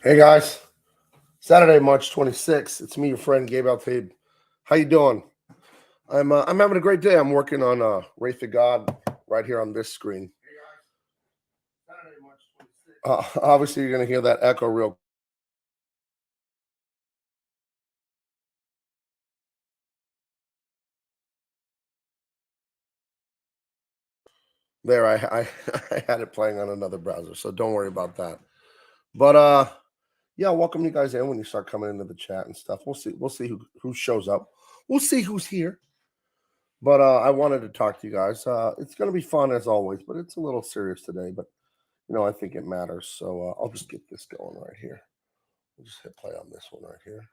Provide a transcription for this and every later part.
Hey guys, Saturday, March 26th. It's me, your friend Gabe Altaid. How you doing? I'm having a great day. I'm working on Wraith of God right here on this screen. Saturday, March 26th. Obviously, you're gonna hear that echo real. There, I I had it playing on another browser, so don't worry about that. But yeah, welcome you guys in when you start coming into the chat and stuff. We'll see who shows up. We'll see who's here. But I wanted to talk to you guys. It's gonna be fun as always, but it's a little serious today. But I think it matters. So I'll just get this going right here. We'll just hit play on this one right here.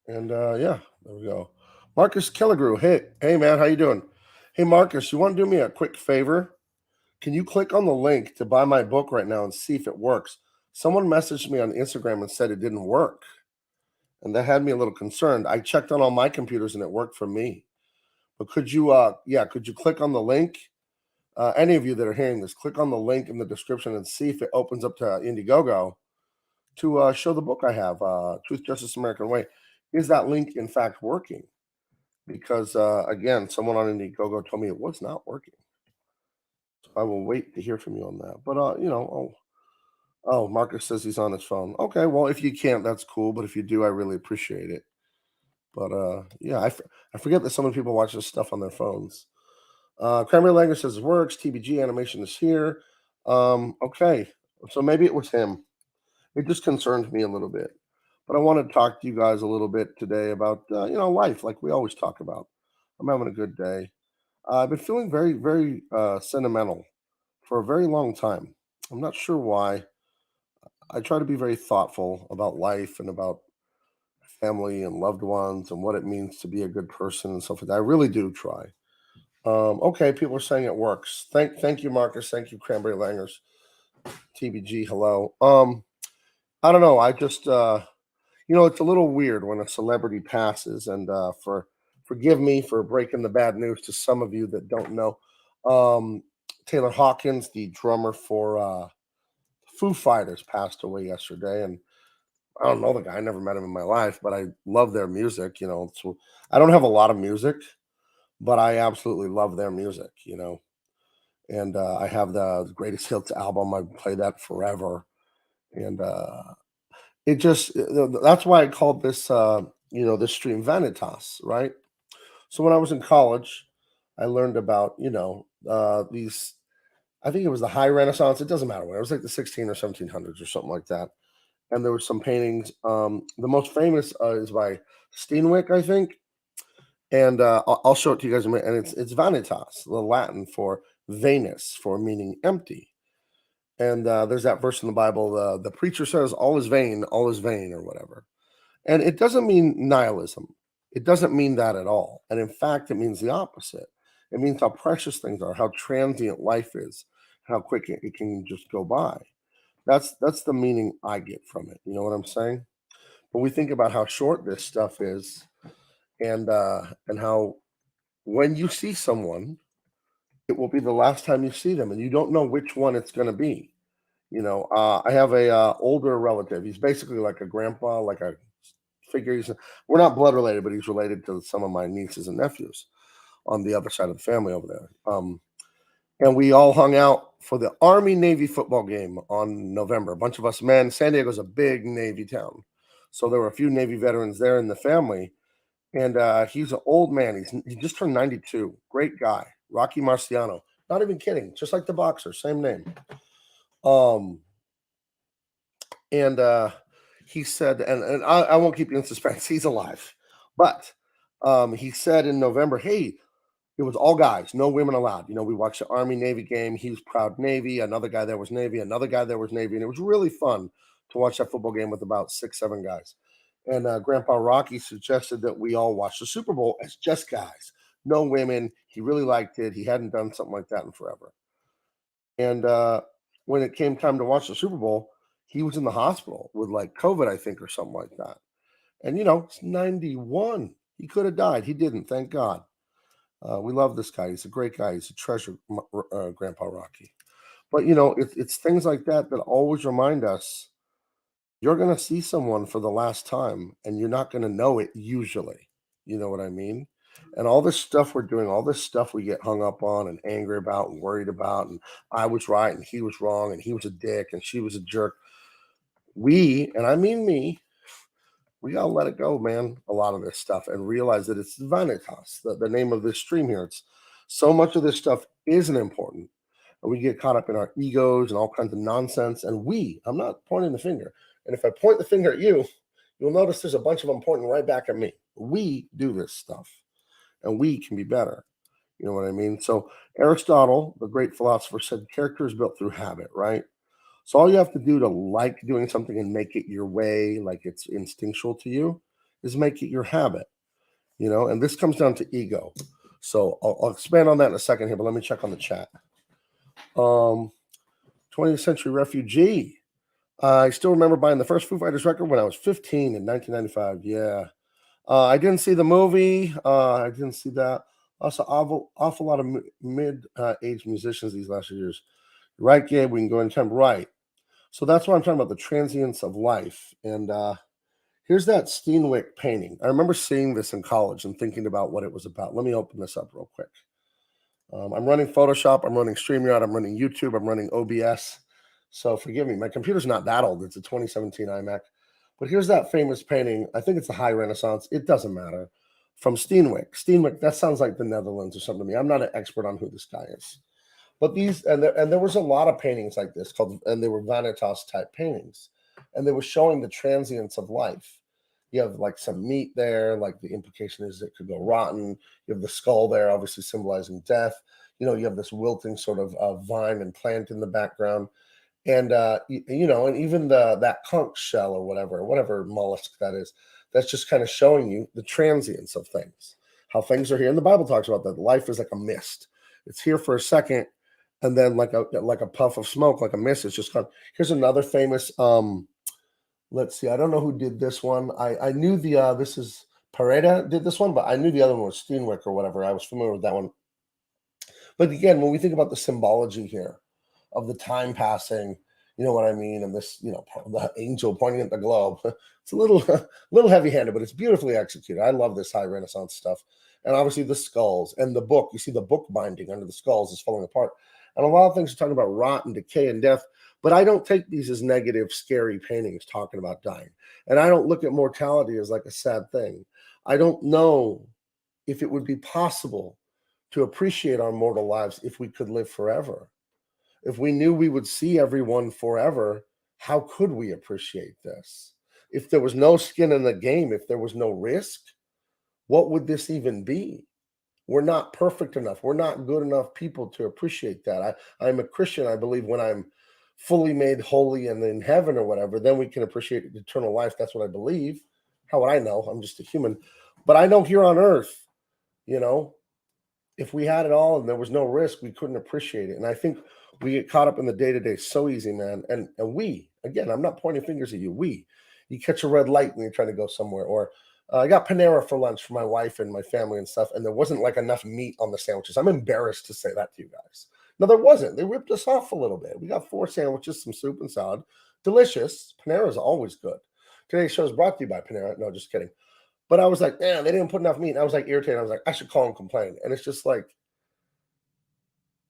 And yeah, there we go. Marcus Killigrew. Hey man, how you doing? Hey Marcus, you want to do me a quick favor? Can you click on the link to buy my book right now and see if it works? Someone messaged me on Instagram and said it didn't work. And that had me a little concerned. I checked on all my computers and it worked for me. But could you click on the link? Any of you that are hearing this, click on the link in the description and see if it opens up to Indiegogo to show the book I have, Truth, Justice, American Way. Is that link in fact working? Because again, someone on Indiegogo told me it was not working. So I will wait to hear from you on that. But oh, Marcus says he's on his phone. Okay, well if you can't, that's cool. But if you do, I really appreciate it. But yeah, I forget that so many people watch this stuff on their phones. Cranberry Language says it works. TBG animation is here. Okay, so maybe it was him. It just concerns me a little bit. But I want to talk to you guys a little bit today about life, like we always talk about. I'm having a good day. I've been feeling very, very sentimental for a very long time. I'm not sure why. I try to be very thoughtful about life and about family and loved ones and what it means to be a good person and stuff like that. I really do try. Okay, people are saying it works. Thank you, Marcus. Thank you, Cranberry Langers. TBG, hello. I don't know. I just it's a little weird when a celebrity passes, and forgive me for breaking the bad news to some of you that don't know. Taylor Hawkins, the drummer for Foo Fighters, passed away yesterday, and I don't know the guy. I never met him in my life, but I love their music. So I don't have a lot of music, but I absolutely love their music. And I have the Greatest Hits album. I play that forever, and it just that's why I called this this stream Vanitas, right? So when I was in college, I learned about these. I think it was the High Renaissance. It doesn't matter when it was like the 16 or 1700s or something like that. And there were some paintings. The most famous is by Steenwick, I think, and I'll show it to you guys in a minute. And it's Vanitas, the Latin for Venus, for meaning empty. And there's that verse in the Bible. The preacher says, all is vain," or whatever. And it doesn't mean nihilism. It doesn't mean that at all. And in fact, it means the opposite. It means how precious things are, how transient life is, how quick it can just go by. That's the meaning I get from it. You know what I'm saying? But we think about how short this stuff is, and how when you see someone, it will be the last time you see them, and you don't know which one it's going to be. I have a older relative. He's basically like a grandpa, like a figure. We're not blood related, but he's related to some of my nieces and nephews on the other side of the family over there. And we all hung out for the Army Navy football game on November. A bunch of us men. San Diego's a big Navy town, so there were a few Navy veterans there in the family. And he's an old man. He just turned 92. Great guy, Rocky Marciano. Not even kidding. Just like the boxer, same name. Um, and he said, and I won't keep you in suspense. He's alive, but he said in November, "Hey, it was all guys, no women allowed." We watched the Army Navy game. He was proud Navy. Another guy there was Navy. Another guy there was Navy, and it was really fun to watch that football game with about 6, 7 guys. And Grandpa Rocky suggested that we all watch the Super Bowl as just guys, no women. He really liked it. He hadn't done something like that in forever. And when it came time to watch the Super Bowl, he was in the hospital with like COVID, I think, or something like that. And it's 91. He could have died. He didn't. Thank God. We love this guy. He's a great guy. He's a treasure, Grandpa Rocky. But it's things like that that always remind us you're going to see someone for the last time and you're not going to know it usually. You know what I mean? And all this stuff we're doing, all this stuff we get hung up on and angry about and worried about, and I was right and he was wrong and he was a dick and she was a jerk. We, and I mean me, we gotta let it go, man. A lot of this stuff and realize that it's Vanitas, the name of this stream here. It's so much of this stuff isn't important. And we get caught up in our egos and all kinds of nonsense. And I'm not pointing the finger. And if I point the finger at you, you'll notice there's a bunch of them pointing right back at me. We do this stuff and we can be better. You know what I mean? So Aristotle, the great philosopher, said character is built through habit, right? So all you have to do to like doing something and make it your way, like it's instinctual to you, is make it your habit. And this comes down to ego. So I'll expand on that in a second here, but let me check on the chat. 20th Century Refugee. I still remember buying the first Foo Fighters record when I was 15 in 1995. Yeah. I didn't see the movie. I didn't see that. Also, awful lot of mid-age musicians these last few years. Right, Gabe? We can go anytime. Right. So that's why I'm talking about the transience of life. And here's that Steenwick painting. I remember seeing this in college and thinking about what it was about. Let me open this up real quick. I'm running Photoshop. I'm running StreamYard. I'm running YouTube. I'm running OBS. So forgive me. My computer's not that old. It's a 2017 iMac. But here's that famous painting. I think it's the High Renaissance. It doesn't matter. From Steenwick. Steenwick, that sounds like the Netherlands or something to me. I'm not an expert on who this guy is. But these, and there was a lot of paintings like this and they were Vanitas type paintings. And they were showing the transience of life. You have like some meat there, like the implication is it could go rotten. You have the skull there, obviously symbolizing death. You have this wilting sort of vine and plant in the background. And and even that conch shell or whatever mollusk that is, that's just kind of showing you the transience of things, how things are here. And the Bible talks about that life is like a mist. It's here for a second, and then like a puff of smoke, like a mist, it's just gone. Here's another famous. Let's see. I don't know who did this one. I knew this is Pareda did this one, but I knew the other one was Steenwick or whatever. I was familiar with that one. But again, when we think about the symbology here of the time passing, you know what I mean, and this, the angel pointing at the globe, it's a little heavy-handed, but it's beautifully executed. I love this High Renaissance stuff, and obviously the skulls and the book. You see the book binding under the skulls is falling apart, and a lot of things are talking about rot and decay and death. But I don't take these as negative, scary paintings talking about dying, and I don't look at mortality as like a sad thing. I don't know if it would be possible to appreciate our mortal lives if we could live forever. If we knew we would see everyone forever, how could we appreciate this? If there was no skin in the game, if there was no risk, what would this even be? We're not perfect enough. We're not good enough people to appreciate that. I'm a Christian. I believe when I'm fully made holy and in heaven or whatever, then we can appreciate eternal life. That's what I believe. How would I know? I'm just a human. But I know here on earth, if we had it all and there was no risk, we couldn't appreciate it. And I think we get caught up in the day-to-day so easy, man. And again, I'm not pointing fingers at you. You catch a red light when you're trying to go somewhere. Or I got Panera for lunch for my wife and my family and stuff, and there wasn't like enough meat on the sandwiches. I'm embarrassed to say that to you guys. No, there wasn't. They ripped us off a little bit. We got 4 sandwiches, some soup and salad. Delicious. Panera is always good. Today's show is brought to you by Panera. No, just kidding. But I was like, man, they didn't put enough meat. I was like irritated. I was like, I should call and complain. And it's just like,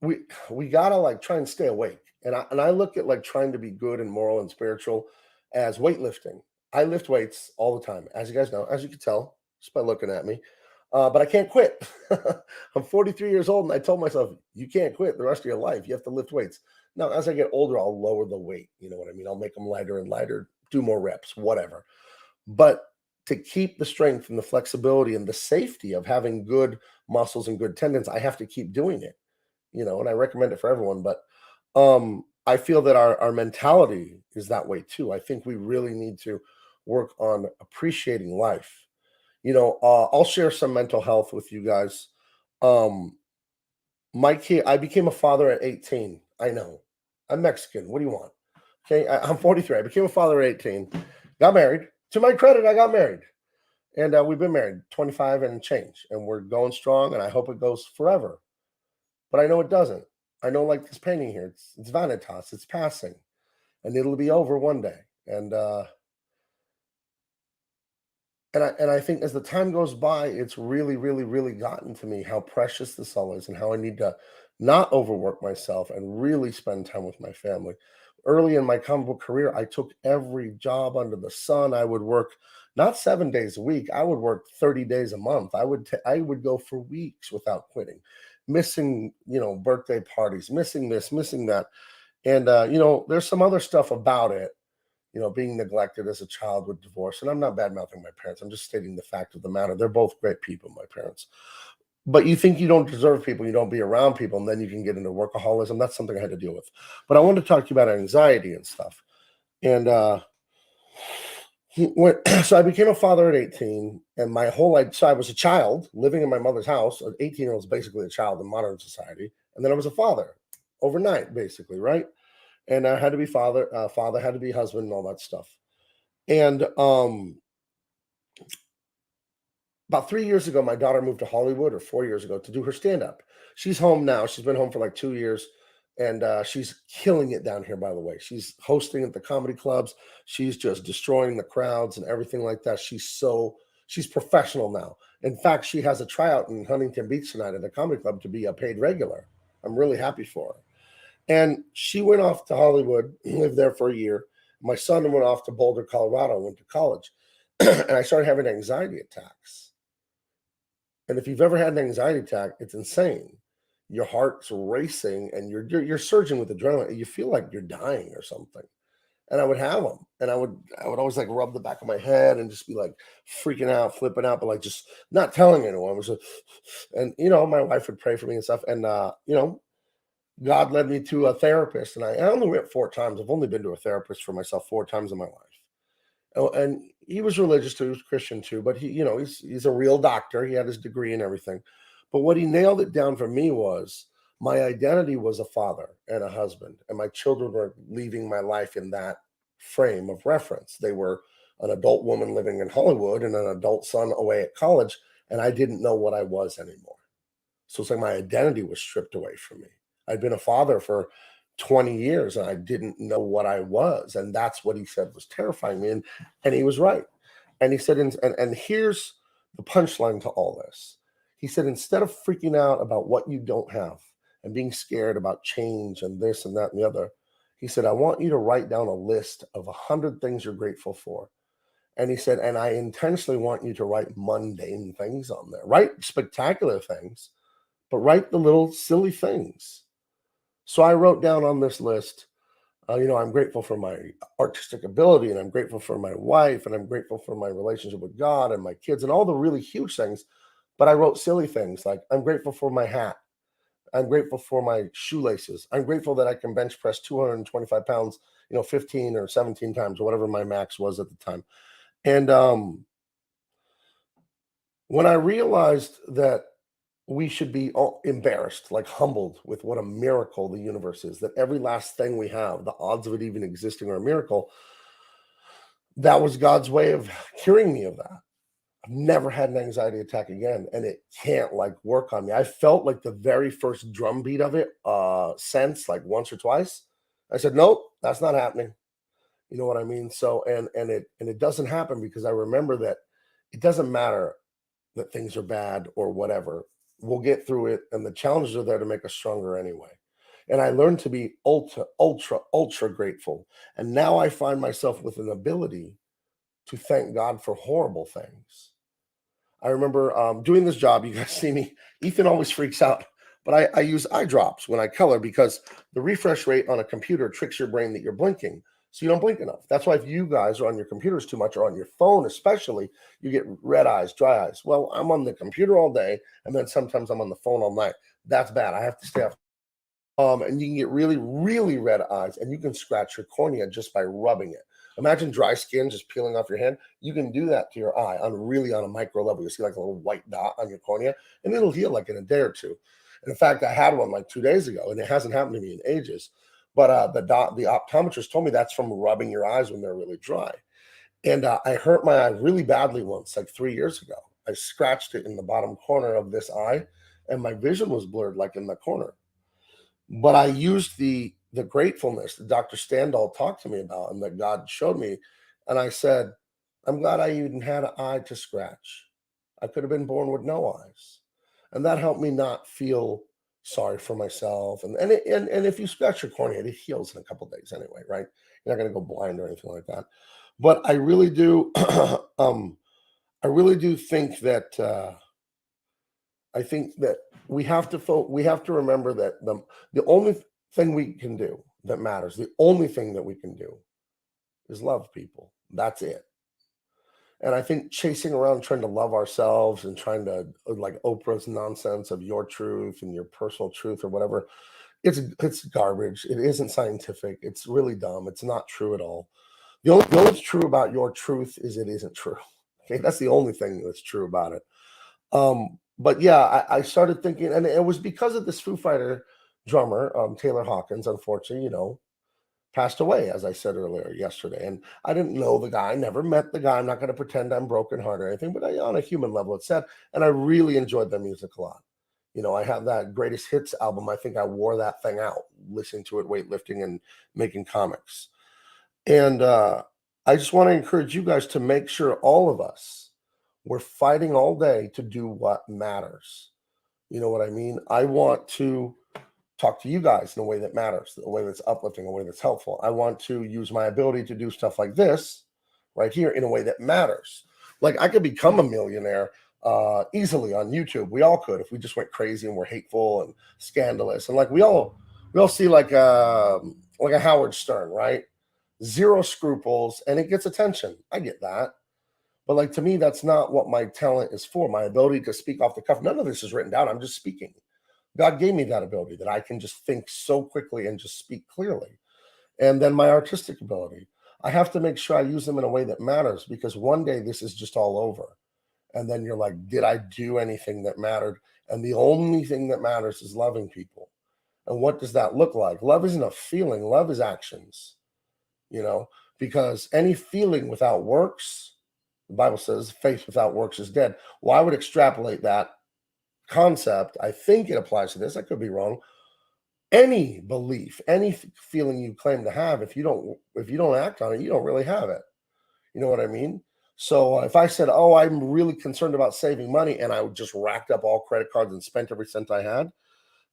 we gotta like try and stay awake. And I look at like trying to be good and moral and spiritual as weightlifting. I lift weights all the time, as you guys know, as you can tell just by looking at me. But I can't quit. I'm 43 years old, and I told myself, you can't quit the rest of your life. You have to lift weights. Now, as I get older, I'll lower the weight. You know what I mean? I'll make them lighter and lighter, do more reps, whatever. But to keep the strength and the flexibility and the safety of having good muscles and good tendons, I have to keep doing it. And I recommend it for everyone. But I feel that our mentality is that way too. I think we really need to work on appreciating life. I'll share some mental health with you guys. My kid, I became a father at 18. I know. I'm Mexican. What do you want? Okay, I'm 43. I became a father at 18. Got married. To my credit, I got married. And we've been married 25 and change. And we're going strong, and I hope it goes forever. But I know it doesn't. I know, this painting here, it's Vanitas. It's passing. And it'll be over one day. And And I think as the time goes by, it's really, really, really gotten to me how precious this all is and how I need to not overwork myself and really spend time with my family. Early in my comic book career, I took every job under the sun. I would work not 7 days a week. I would work 30 days a month. I would go for weeks without quitting, missing, birthday parties, missing this, missing that. And there's some other stuff about it, being neglected as a child with divorce. And I'm not bad mouthing my parents. I'm just stating the fact of the matter. They're both great people, my parents. But you think you don't deserve people, you don't be around people, and then you can get into workaholism. That's something I had to deal with. But I wanted to talk to you about anxiety and stuff. And so I became a father at 18, and my whole life, so I was a child living in my mother's house. An 18-year-old is basically a child in modern society. And then I was a father overnight, basically, right? And I had to be father had to be husband and all that stuff. And about 3 years ago, my daughter moved to Hollywood, or 4 years ago, to do her stand up. She's home now. She's been home for like 2 years, and she's killing it down here, by the way. She's hosting at the comedy clubs. She's just destroying the crowds and everything like that. She's professional now. In fact, she has a tryout in Huntington Beach tonight at a comedy club to be a paid regular. I'm really happy for her. And she went off to Hollywood, lived there for a year. My son went off to Boulder, Colorado, went to college. And I started having anxiety attacks. And if you've ever had an anxiety attack, it's insane. Your heart's racing and you're surging with adrenaline. You feel like you're dying or something. And I would have them, and I would always like rub the back of my head and just be like freaking out, flipping out, but like just not telling anyone. It was and my wife would pray for me and stuff. And God led me to a therapist, and I only went 4 times. I've only been to a therapist for myself 4 times in my life. Oh, and he was religious too, he was Christian too, but he's a real doctor. He had his degree and everything. But what he nailed it down for me was my identity was a father and a husband, and my children were leaving my life in that frame of reference. They were an adult woman living in Hollywood and an adult son away at college, and I didn't know what I was anymore. So it's like my identity was stripped away from me. I'd been a father for 20 years and I didn't know what I was. And that's what he said was terrifying me. And he was right. And he said, and here's the punchline to all this. He said, instead of freaking out about what you don't have and being scared about change and this and that and the other, he said, I want you to write down a list of 100 things you're grateful for. And he said, and I intentionally want you to write mundane things on there. Write spectacular things, but write the little silly things. So I wrote down on this list, I'm grateful for my artistic ability, and I'm grateful for my wife, and I'm grateful for my relationship with God and my kids and all the really huge things. But I wrote silly things like, I'm grateful for my hat. I'm grateful for my shoelaces. I'm grateful that I can bench press 225 pounds, 15 or 17 times, or whatever my max was at the time. And when I realized that we should be all embarrassed, like humbled with what a miracle the universe is, that every last thing we have, the odds of it even existing are a miracle, that was God's way of curing me of that. I've never had an anxiety attack again, and it can't like work on me. I felt like the very first drumbeat of it, sense like once or twice. I said, nope, that's not happening. You know what I mean? So and it doesn't happen because I remember that it doesn't matter that things are bad or whatever. We'll get through it, and the challenges are there to make us stronger anyway. And I learned to be ultra, ultra, ultra grateful. And now I find myself with an ability to thank God for horrible things. I remember doing this job. You guys see me. Ethan always freaks out, but I use eye drops when I color because the refresh rate on a computer tricks your brain that you're blinking. So you don't blink enough. That's why if you guys are on your computers too much or on your phone, especially, you get red eyes, dry eyes. Well, I'm on the computer all day, and then sometimes I'm on the phone all night. That's bad. I have to stay off. And you can get really, really red eyes, and you can scratch your cornea just by rubbing it. Imagine dry skin just peeling off your hand. You can do that to your eye on a micro level. You see like a little white dot on your cornea, and it'll heal like in a day or two. And in fact, I had one like 2 days ago, and it hasn't happened to me in ages. But the optometrist told me that's from rubbing your eyes when they're really dry. And I hurt my eye really badly once, like 3 years ago. I scratched it in the bottom corner of this eye, and my vision was blurred, like in the corner. But I used the gratefulness that Dr. Standall talked to me about and that God showed me. And I said, I'm glad I even had an eye to scratch. I could have been born with no eyes. And that helped me not feel sorry for myself. And if you scratch your cornea, it heals in a couple of days anyway, right? You're not going to go blind or anything like that. But I really do, I really do think that I think that we have to remember that the only thing we can do that matters, the only thing that we can do is love people. That's it. And I think chasing around trying to love ourselves and trying to like Oprah's nonsense of your truth and your personal truth or whatever, it's garbage. It isn't scientific. It's really dumb. It's not true at all. The only thing true about your truth is it isn't true. Okay, that's the only thing that's true about it. But yeah, I started thinking, and it was because of this Foo Fighter drummer, Taylor Hawkins, unfortunately, passed away, as I said earlier yesterday. And I didn't know the guy, never met the guy. I'm not going to pretend I'm broken heart or anything, but on a human level, it's sad. And I really enjoyed their music a lot. I have that greatest hits album. I think I wore that thing out, listening to it, weightlifting and making comics. And I just want to encourage you guys to make sure all of us, we're fighting all day to do what matters. You know what I mean? I want to talk to you guys in a way that matters, a way that's uplifting, a way that's helpful. I want to use my ability to do stuff like this right here in a way that matters. Like I could become a millionaire easily on YouTube. We all could if we just went crazy and were hateful and scandalous. And like we all see like a Howard Stern, right? Zero scruples, and it gets attention. I get that. But like to me, that's not what my talent is for. My ability to speak off the cuff. None of this is written down. I'm just speaking. God gave me that ability that I can just think so quickly and just speak clearly. And then my artistic ability. I have to make sure I use them in a way that matters because one day this is just all over. And then you're like, did I do anything that mattered? And the only thing that matters is loving people. And what does that look like? Love isn't a feeling, love is actions, because any feeling without works, the Bible says faith without works is dead. Well, I would extrapolate that concept. I think it applies to this. I could be wrong. Any belief, any feeling you claim to have, if you don't act on it, you don't really have it. You know what I mean? So if I said, "Oh, I'm really concerned about saving money," and I just racked up all credit cards and spent every cent I had,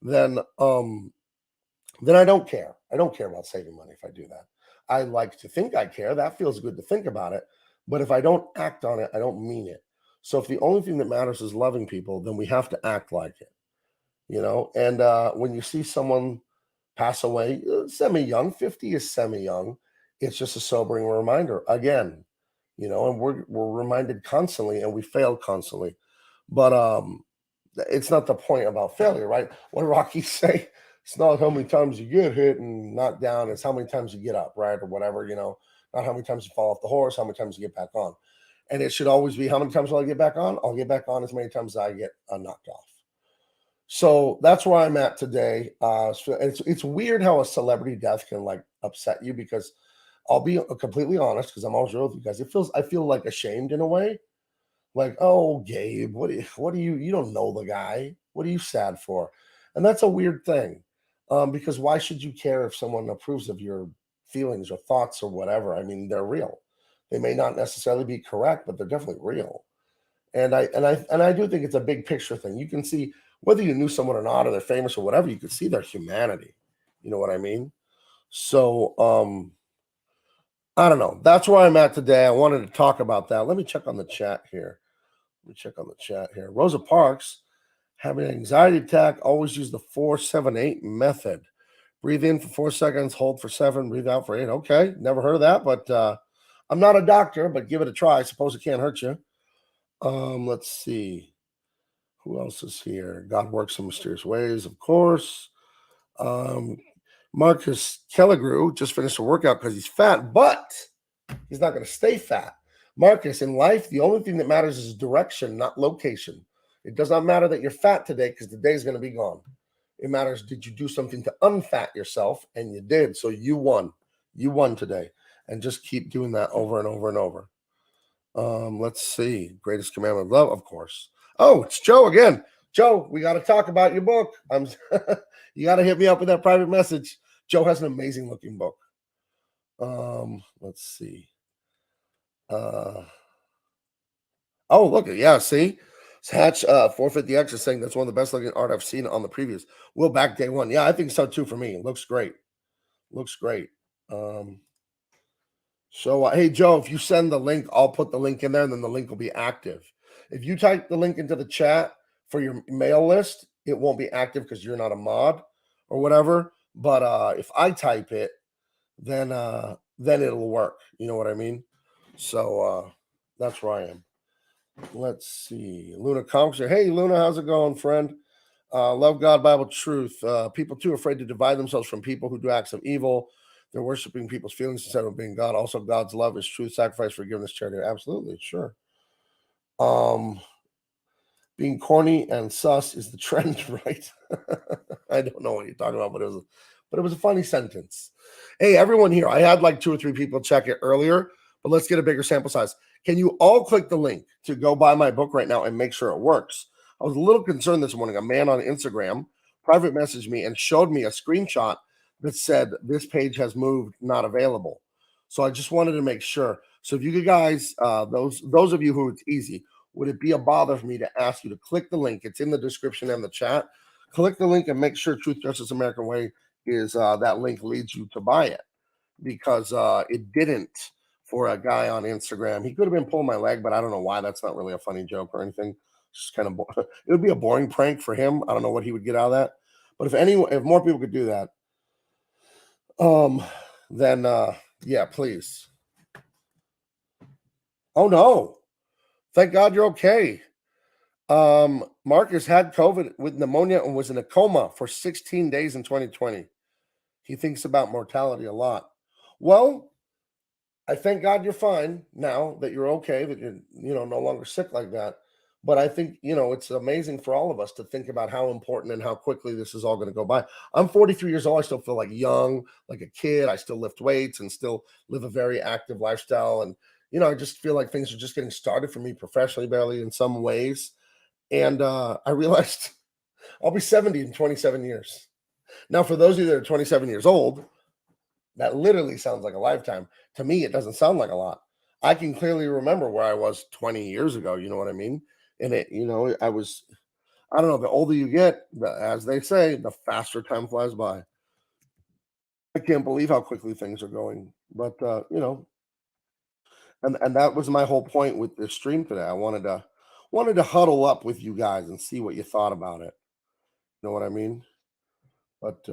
then I don't care. I don't care about saving money if I do that. I like to think I care. That feels good to think about it. But if I don't act on it, I don't mean it. So if the only thing that matters is loving people, then we have to act like it, And when you see someone pass away, semi-young, 50 is semi-young, it's just a sobering reminder again, and we're reminded constantly and we fail constantly. But it's not the point about failure, right? What did Rocky say? It's not how many times you get hit and knocked down, it's how many times you get up, right? Or whatever, not how many times you fall off the horse, how many times you get back on. And it should always be how many times will I get back on? I'll get back on as many times as I get knocked off. So that's where I'm at today. So it's weird how a celebrity death can like upset you because I'll be completely honest because I'm always real with you guys. I feel like ashamed in a way. Like, oh, Gabe, what do you don't know the guy? What are you sad for? And that's a weird thing. Because why should you care if someone approves of your feelings or thoughts or whatever? I mean, they're real. They may not necessarily be correct, but they're definitely real. And I do think it's a big picture thing. You can see whether you knew someone or not, or they're famous or whatever, you can see their humanity. You know what I mean? So I don't know. That's where I'm at today. I wanted to talk about that. Let me check on the chat here. Rosa Parks having an anxiety attack. Always use the 4-7-8 method. Breathe in for 4 seconds, hold for 7, breathe out for 8. Okay, never heard of that, but I'm not a doctor, but give it a try. I suppose it can't hurt you. Let's see. Who else is here? God works in mysterious ways, of course. Marcus Kelligrew just finished a workout because he's fat, but he's not going to stay fat. Marcus, in life, the only thing that matters is direction, not location. It does not matter that you're fat today because the day is going to be gone. It matters, did you do something to unfat yourself? And you did. So you won. You won today. And just keep doing that over and over and over. Let's see. Greatest commandment of love, of course. Oh, it's Joe again. Joe, we got to talk about your book. You got to hit me up with that private message. Joe has an amazing looking book. Let's see. Oh, look, yeah, see? Hatch 450X is saying that's one of the best looking art I've seen on the previews. We'll back day one. Yeah, I think so too for me. It looks great. Looks great. Um, hey, Joe, if you send the link, I'll put the link in there and then the link will be active. If you type the link into the chat for your mail list, it won't be active because you're not a mod or whatever. But if I type it, then it'll work. You know what I mean? So that's where I am. Let's see. Luna Comics. Hey, Luna, how's it going, friend? Love God, Bible, truth. People too afraid to divide themselves from people who do acts of evil. They're worshiping people's feelings instead of being God. Also, God's love is truth, sacrifice, forgiveness, charity. Absolutely, sure. Um, Being corny and sus is the trend, right? I don't know what you're talking about, but it was a funny sentence. Hey, everyone here, I had like 2 or 3 people check it earlier, but let's get a bigger sample size. Can you all click the link to go buy my book right now and make sure it works? I was a little concerned this morning. A man on Instagram private messaged me and showed me a screenshot that said this page has moved, not available. So I just wanted to make sure. So if you could guys, those of you who it's easy, would it be a bother for me to ask you to click the link? It's in the description and the chat. Click the link and make sure Truth, Justice, American Way is that link leads you to buy it because it didn't for a guy on Instagram. He could have been pulling my leg, but I don't know why. That's not really a funny joke or anything. It's just kind of it would be a boring prank for him. I don't know what he would get out of that. But if more people could do that, um, then yeah, please. Oh no! Thank God you're okay. Marcus had COVID with pneumonia and was in a coma for 16 days in 2020. He thinks about mortality a lot. Well, I thank God you're fine now, that you're okay, that you're, no longer sick like that. But I think, it's amazing for all of us to think about how important and how quickly this is all going to go by. I'm 43 years old. I still feel like young, like a kid. I still lift weights and still live a very active lifestyle. And, I just feel like things are just getting started for me professionally, barely in some ways. And I realized I'll be 70 in 27 years. Now, for those of you that are 27 years old, that literally sounds like a lifetime. To me, it doesn't sound like a lot. I can clearly remember where I was 20 years ago. You know what I mean? And I don't know, the older you get, as they say, the faster time flies by. I can't believe how quickly things are going. But, and that was my whole point with this stream today. I wanted to huddle up with you guys and see what you thought about it. You know what I mean? But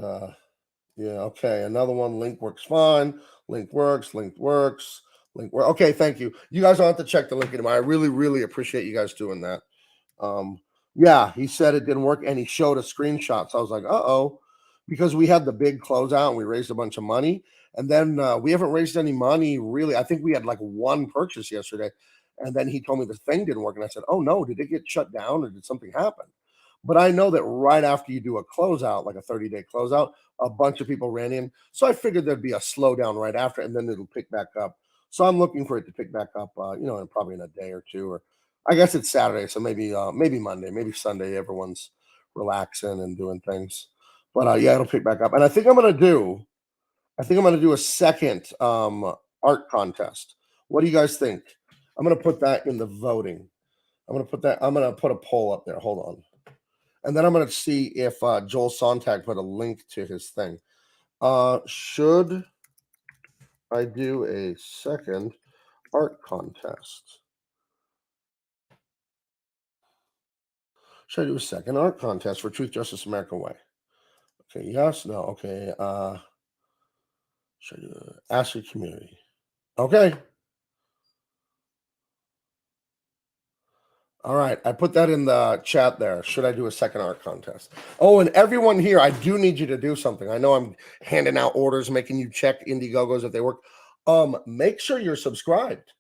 yeah, okay. Another one. Link works fine. Link works. Link works. Link work. Okay, thank you. You guys don't have to check the link anymore. I really, really appreciate you guys doing that. Um, yeah, he said it didn't work, and he showed a screenshot. So I was like, oh, because we had the big closeout and we raised a bunch of money, and then we haven't raised any money really. I think we had like one purchase yesterday, and then he told me the thing didn't work, and I said, oh no, did it get shut down or did something happen? But I know that right after you do a closeout, like a 30-day closeout, a bunch of people ran in. So I figured there'd be a slowdown right after, and then it'll pick back up. So I'm looking for it to pick back up, probably in a day or two, or I guess it's Saturday, so maybe Monday, maybe Sunday. Everyone's relaxing and doing things, but yeah, it'll pick back up. And I think I'm gonna do a second art contest. What do you guys think? I'm gonna put that in the voting. I'm gonna put a poll up there. Hold on. And then I'm going to see if Joel Sontag put a link to his thing. Should I do a second art contest? Should I do a second art contest for Truth, Justice, American Way? Okay, yes, no, okay. Should I do ask your community? Okay. All right, I put that in the chat there. Should I do a second art contest? Oh, and everyone here, I do need you to do something. I know I'm handing out orders, making you check Indiegogos if they work. Make sure you're subscribed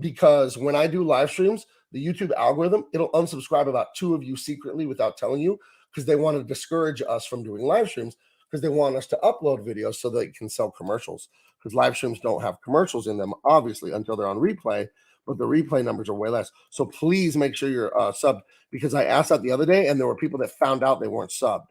because when I do live streams, the YouTube algorithm, it'll unsubscribe about 2 of you secretly without telling you because they want to discourage us from doing live streams because they want us to upload videos so they can sell commercials because live streams don't have commercials in them, obviously, until they're on replay, but the replay numbers are way less. So please make sure you're subbed because I asked that the other day and there were people that found out they weren't subbed.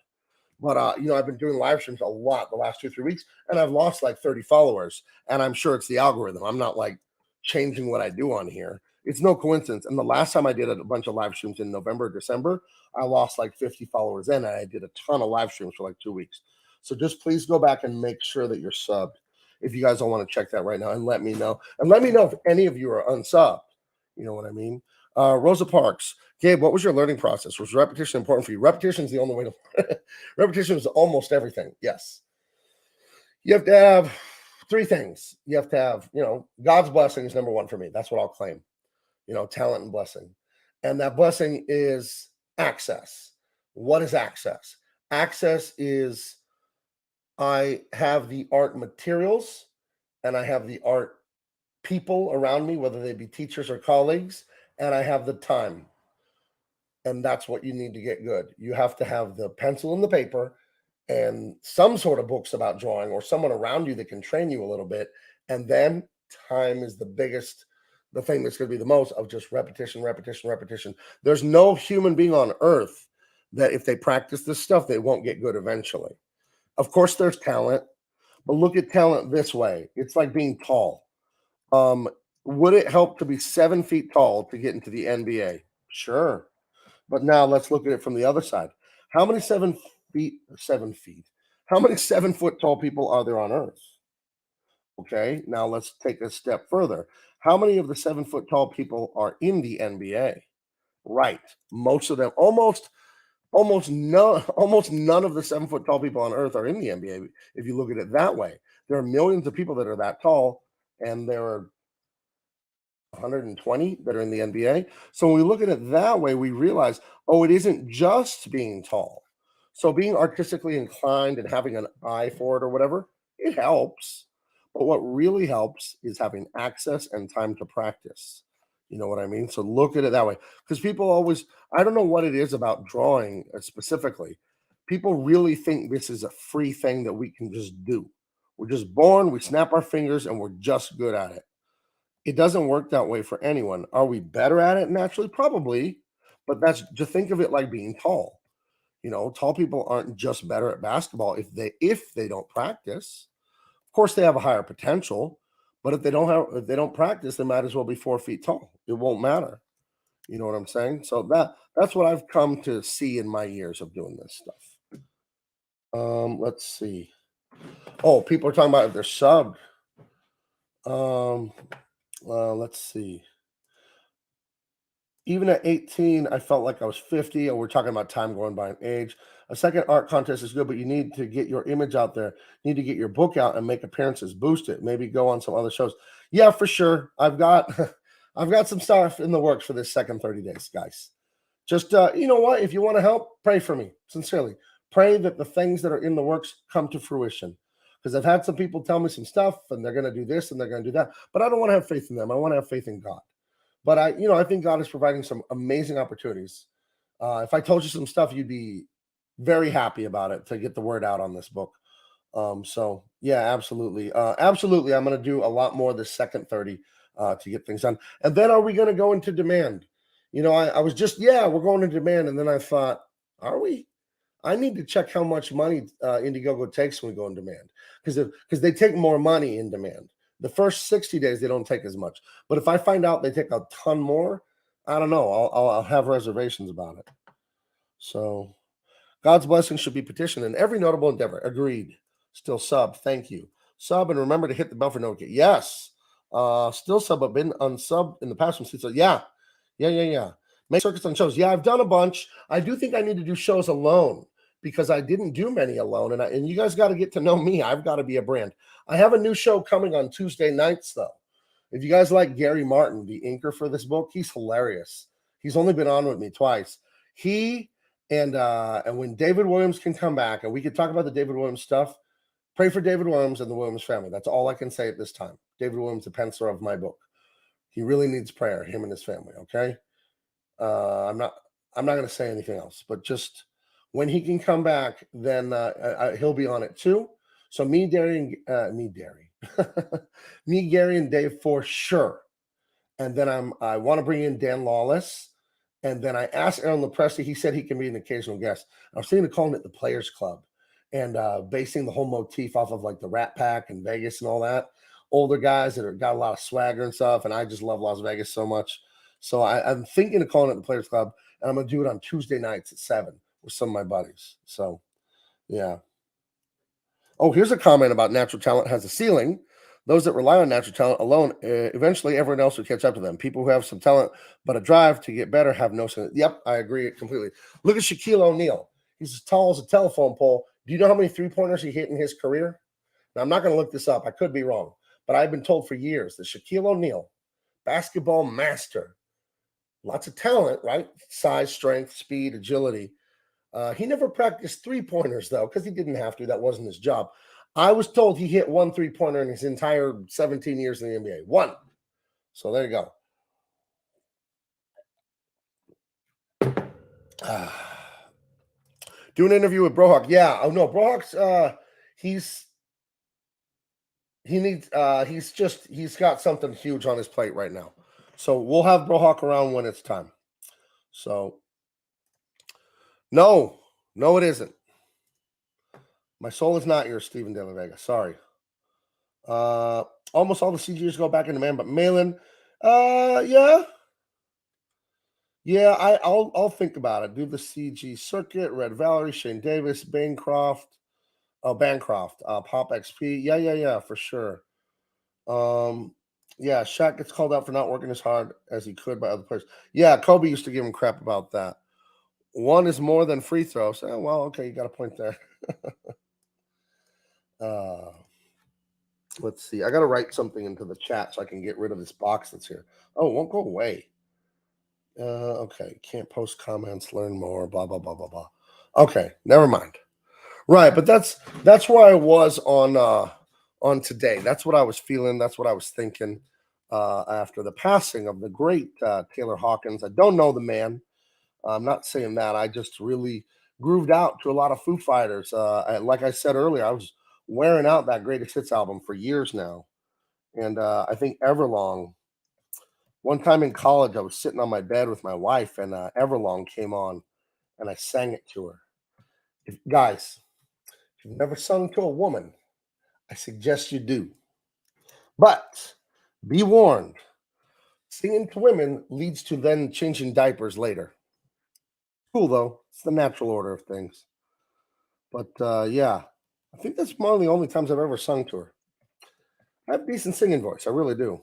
But I've been doing live streams a lot the last 2-3 weeks, and I've lost like 30 followers. And I'm sure it's the algorithm. I'm not like changing what I do on here. It's no coincidence. And the last time I did a bunch of live streams in November, December, I lost like 50 followers in, and I did a ton of live streams for like 2 weeks. So just please go back and make sure that you're subbed if you guys don't want to check that right now, and let me know. And let me know if any of you are unsubbed. You know what I mean? Rosa Parks, Gabe, what was your learning process? Was repetition important for you? Repetition is the only way to repetition is almost everything. Yes. You have to have three things. You have to have, God's blessing is number one for me. That's what I'll claim. Talent and blessing. And that blessing is access. What is access? Access is I have the art materials and I have the art people around me, whether they be teachers or colleagues, and I have the time. And that's what you need to get good. You have to have the pencil and the paper and some sort of books about drawing or someone around you that can train you a little bit. And then time is the thing that's going to be the most of just repetition, repetition, repetition. There's no human being on earth that if they practice this stuff, they won't get good eventually. Of course, there's talent, but look at talent this way. It's like being tall. Would it help to be 7 feet tall to get into the NBA? Sure. But now let's look at it from the other side. How many 7 feet? How many 7 foot tall people are there on Earth? Okay, now let's take a step further. How many of the 7 foot tall people are in the NBA? Right, most of them. Almost none of the 7 foot tall people on Earth are in the NBA. If you look at it that way, there are millions of people that are that tall, and there are 120 that are in the NBA. So when we look at it that way, we realize, it isn't just being tall. So being artistically inclined and having an eye for it or whatever, it helps. But what really helps is having access and time to practice. You know what I mean? So look at it that way. Because people always, I don't know what it is about drawing specifically. People really think this is a free thing that we can just do. We're just born, we snap our fingers, and we're just good at it. It doesn't work that way for anyone. Are we better at it naturally? Probably, but that's just think of it like being tall. Tall people aren't just better at basketball if they don't practice. Of course, they have a higher potential, but if they don't practice, they might as well be 4 feet tall. It won't matter. You know what I'm saying? So that's what I've come to see in my years of doing this stuff. Let's see. Oh, people are talking about if they're subbed. Let's see. Even at 18, I felt like I was 50, and we're talking about time going by in age. A second art contest is good, but you need to get your image out there. You need to get your book out and make appearances, boost it, maybe go on some other shows. Yeah, for sure. I've got some stuff in the works for this second 30 days, guys. Just you know what? If you want to help, pray for me, sincerely. Pray that the things that are in the works come to fruition. Because I've had some people tell me some stuff, and they're going to do this and they're going to do that, but I don't want to have faith in them. I want to have faith in God. But I think God is providing some amazing opportunities. If I told you some stuff, you'd be very happy about it to get the word out on this book. So yeah, absolutely. Absolutely. I'm going to do a lot more this second 30 to get things done. And then are we going to go into demand? I was just, we're going to demand. And then I thought, are we? I need to check how much money Indiegogo takes when we go in demand, because they take more money in demand. The first 60 days, they don't take as much. But if I find out they take a ton more, I don't know. I'll have reservations about it. So God's blessing should be petitioned in every notable endeavor. Agreed. Still sub. Thank you. Sub, and remember to hit the bell for notification. Yes. Still sub, but been unsubbed in the past. So yeah. Make circuits on shows. Yeah, I've done a bunch. I do think I need to do shows alone, because I didn't do many alone. And you guys got to get to know me. I've got to be a brand. I have a new show coming on Tuesday nights, though. If you guys like Gary Martin, the inker for this book, he's hilarious. He's only been on with me twice. He and when David Williams can come back and we can talk about the David Williams stuff, pray for David Williams and the Williams family. That's all I can say at this time. David Williams, the penciler of my book. He really needs prayer, him and his family, okay? I'm not going to say anything else, but just when he can come back, then he'll be on it too. So me, Gary, and Dave for sure. And then I want to bring in Dan Lawless. And then I asked Aaron Lepresti. He said he can be an occasional guest. I was thinking of calling it the Players Club and basing the whole motif off of like the Rat Pack and Vegas and all that. Older guys that got a lot of swagger and stuff. And I just love Las Vegas so much. So I'm thinking of calling it the Players Club, and I'm going to do it on Tuesday nights at 7 with some of my buddies. So, yeah. Oh, here's a comment about natural talent has a ceiling. Those that rely on natural talent alone, eventually everyone else will catch up to them. People who have some talent but a drive to get better have no sense. Yep, I agree completely. Look at Shaquille O'Neal. He's as tall as a telephone pole. Do you know how many three-pointers he hit in his career? Now, I'm not going to look this up. I could be wrong. But I've been told for years that Shaquille O'Neal, basketball master, lots of talent, right? Size, strength, speed, agility. He never practiced three-pointers, though, because he didn't have to. That wasn't his job. I was told he hit one three-pointer in his entire 17 years in the NBA. One. So there you go. Do an interview with Brohawk. Yeah. Oh no, Brohawk's he's he's got something huge on his plate right now. So we'll have Brohawk around when it's time. So no, it isn't. My soul is not yours, Stephen De La Vega. Sorry. Almost all the CGs go back into man, but Malin, yeah. Yeah, I'll think about it. Do the CG circuit, Red Valerie, Shane Davis, Bancroft, Bancroft, Pop XP. Yeah, for sure. Yeah, Shaq gets called out for not working as hard as he could by other players. Yeah, Kobe used to give him crap about that. One is more than free throws. Oh, well, okay, you got a point there. Let's see. I got to write something into the chat so I can get rid of this box that's here. Oh, it won't go away. Okay, can't post comments, learn more, blah blah blah blah blah. Okay, never mind. Right, but that's where I was on today. That's what I was feeling. That's what I was thinking after the passing of the great Taylor Hawkins. I don't know the man. I'm not saying that. I just really grooved out to a lot of Foo Fighters. Like I said earlier, I was wearing out that Greatest Hits album for years now, and I think Everlong. One time in college, I was sitting on my bed with my wife, and Everlong came on, and I sang it to her. Guys, if you've never sung to a woman, I suggest you do. But be warned, singing to women leads to then changing diapers later. Cool, though. It's the natural order of things. But yeah, I think that's one of the only times I've ever sung to her. I have a decent singing voice. I really do.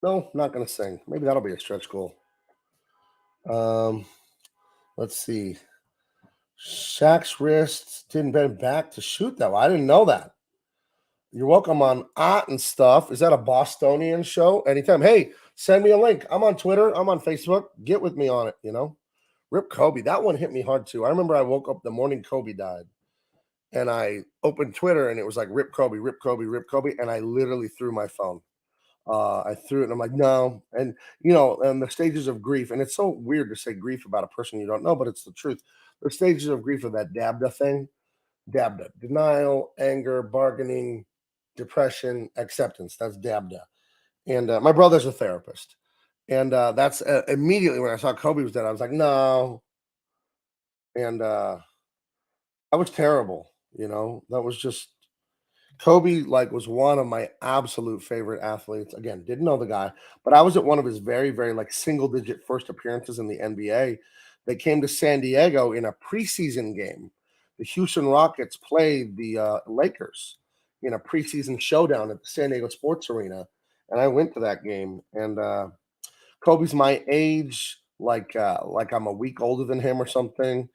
No, not going to sing. Maybe that'll be a stretch goal. Let's see. Shaq's wrists didn't bend back to shoot that. I didn't know that. You're welcome on Art and stuff. Is that a Bostonian show? Anytime. Hey, send me a link. I'm on Twitter. I'm on Facebook. Get with me on it, Rip Kobe. That one hit me hard too. I remember I woke up the morning Kobe died and I opened Twitter and it was like Rip Kobe, Rip Kobe, Rip Kobe. And I literally threw my phone. I threw it and I'm like, no. And, and the stages of grief. And it's so weird to say grief about a person you don't know, but it's the truth. The stages of grief of that DABDA thing. DABDA, denial, anger, bargaining, depression, acceptance. That's DABDA. And my brother's a therapist. And that's immediately when I saw Kobe was dead, I was like, no. And that was terrible. That was just Kobe, was one of my absolute favorite athletes. Again, didn't know the guy, but I was at one of his very, very single digit first appearances in the NBA. They came to San Diego in a preseason game. The Houston Rockets played the Lakers in a preseason showdown at the San Diego Sports Arena, and I went to that game. And Kobe's my age, like I'm a week older than him or something.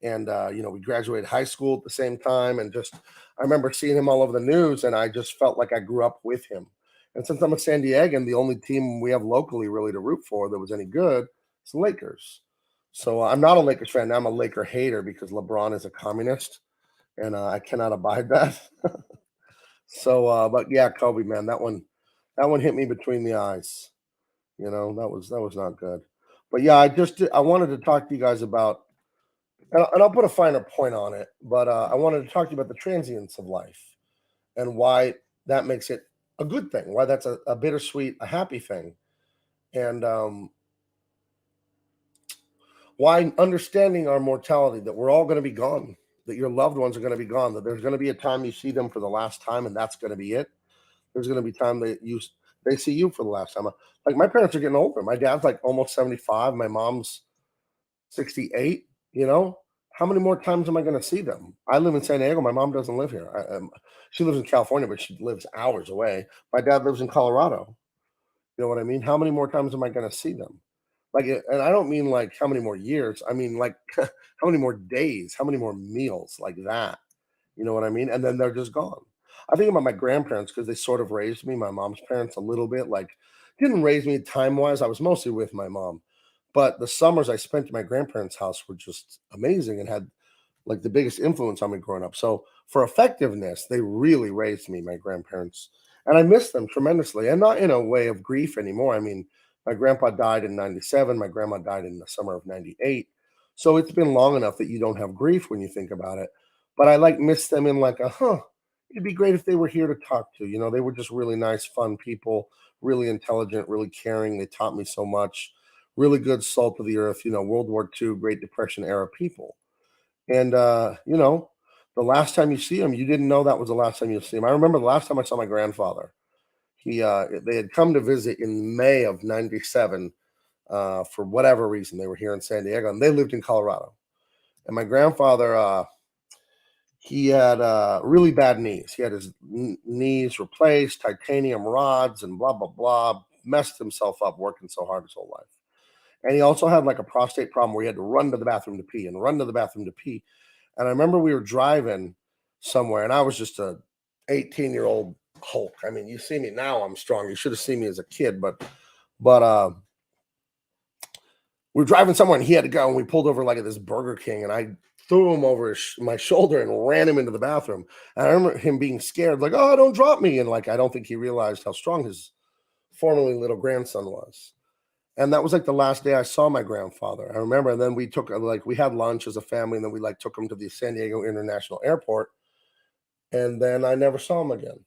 And we graduated high school at the same time, and just I remember seeing him all over the news, and I just felt like I grew up with him. And since I'm a San Diegan, the only team we have locally really to root for that was any good is the Lakers. So I'm not a Lakers fan. I'm a Laker hater because LeBron is a communist, and I cannot abide that. So, but yeah, Kobe, man, that one hit me between the eyes. That was not good. But yeah, I wanted to talk to you guys about, and I'll put a finer point on it. But I wanted to talk to you about the transience of life and why that makes it a good thing. Why that's a bittersweet, a happy thing, and why understanding our mortality, that we're all going to be gone, that your loved ones are going to be gone, that there's going to be a time you see them for the last time, and that's going to be it. There's going to be time that They see you for the last time. Like my parents are getting older. My dad's like almost 75. My mom's 68. You know, how many more times am I going to see them? I live in San Diego. My mom doesn't live here. She lives in California, but she lives hours away. My dad lives in Colorado. You know what I mean? How many more times am I going to see them? Like, and I don't mean like how many more years. I mean like how many more days, how many more meals like that. You know what I mean? And then they're just gone. I think about my grandparents because they sort of raised me, my mom's parents, a little bit. Like, didn't raise me time wise. I was mostly with my mom. But the summers I spent at my grandparents' house were just amazing and had like the biggest influence on me growing up. So for effectiveness, they really raised me, my grandparents, and I miss them tremendously. And not in a way of grief anymore. I mean, my grandpa died in '97. My grandma died in the summer of '98. So it's been long enough that you don't have grief when you think about it. But I like miss them in like a It'd be great if they were here to talk to. You know, they were just really nice, fun people, really intelligent, really caring. They taught me so much. Really good salt of the earth. You know, World War II, Great Depression era people. And the last time you see him, you didn't know that was the last time you see him. I remember the last time I saw my grandfather. They had come to visit in May of '97 for whatever reason. They were here in San Diego, and they lived in Colorado. And my grandfather, he had really bad knees. He had his knees replaced, titanium rods, and blah blah blah. Messed himself up working so hard his whole life. And he also had like a prostate problem where he had to run to the bathroom to pee and run to the bathroom to pee. And I remember we were driving somewhere, and I was just a 18-year-old Hulk. I mean, you see me now, I'm strong. You should have seen me as a kid, but we were driving somewhere, and he had to go, and we pulled over like at this Burger King, and I threw him over my shoulder and ran him into the bathroom. And I remember him being scared, like, "Oh, don't drop me!" And like, I don't think he realized how strong his formerly little grandson was. And that was like the last day I saw my grandfather. I remember, and then we took like we had lunch as a family, and then we like took him to the San Diego International Airport, and then I never saw him again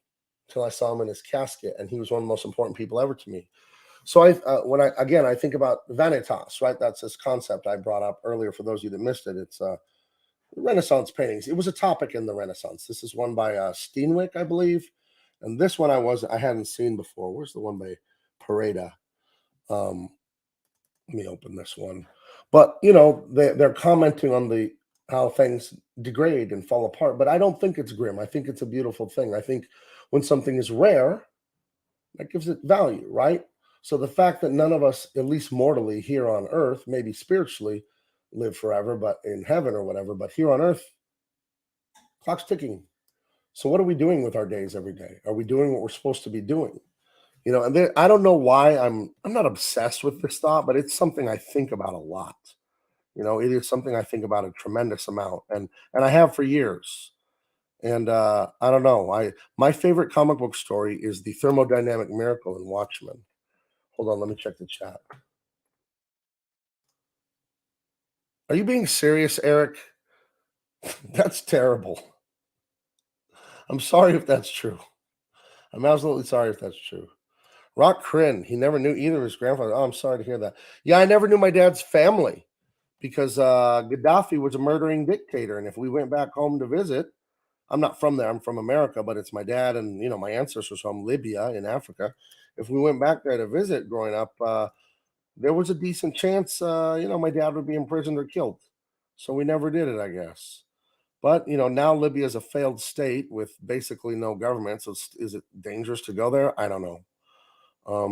until I saw him in his casket, and he was one of the most important people ever to me. So when I again I think about Vanitas, right? That's this concept I brought up earlier. For those of you that missed it, it's Renaissance paintings. It was a topic in the Renaissance. This is one by Steenwick, I believe, and this one I hadn't seen before. Where's the one by Pareda? Um, Let me open this one. But they're commenting on the how things degrade and fall apart. But I don't think it's grim. I think it's a beautiful thing. I think when something is rare, that gives it value, right? So the fact that none of us, at least mortally here on earth, maybe spiritually, live forever, but in heaven or whatever, but here on earth, clock's ticking. So what are we doing with our days every day? Are we doing what we're supposed to be doing? And I don't know why I'm not obsessed with this thought, but it's something I think about a lot. It is something I think about a tremendous amount, and I have for years. And I don't know. I My favorite comic book story is the thermodynamic miracle in Watchmen. Hold on, let me check the chat. Are you being serious, Eric? That's terrible. I'm sorry if that's true. I'm absolutely sorry if that's true. Rock Crin, he never knew either of his grandfather. Oh, I'm sorry to hear that. Yeah, I never knew my dad's family because Gaddafi was a murdering dictator. And if we went back home to visit, I'm not from there, I'm from America, but it's my dad and, my ancestors from Libya in Africa. If we went back there to visit growing up, there was a decent chance, my dad would be imprisoned or killed. So we never did it, I guess. But, now Libya is a failed state with basically no government. So is it dangerous to go there? I don't know.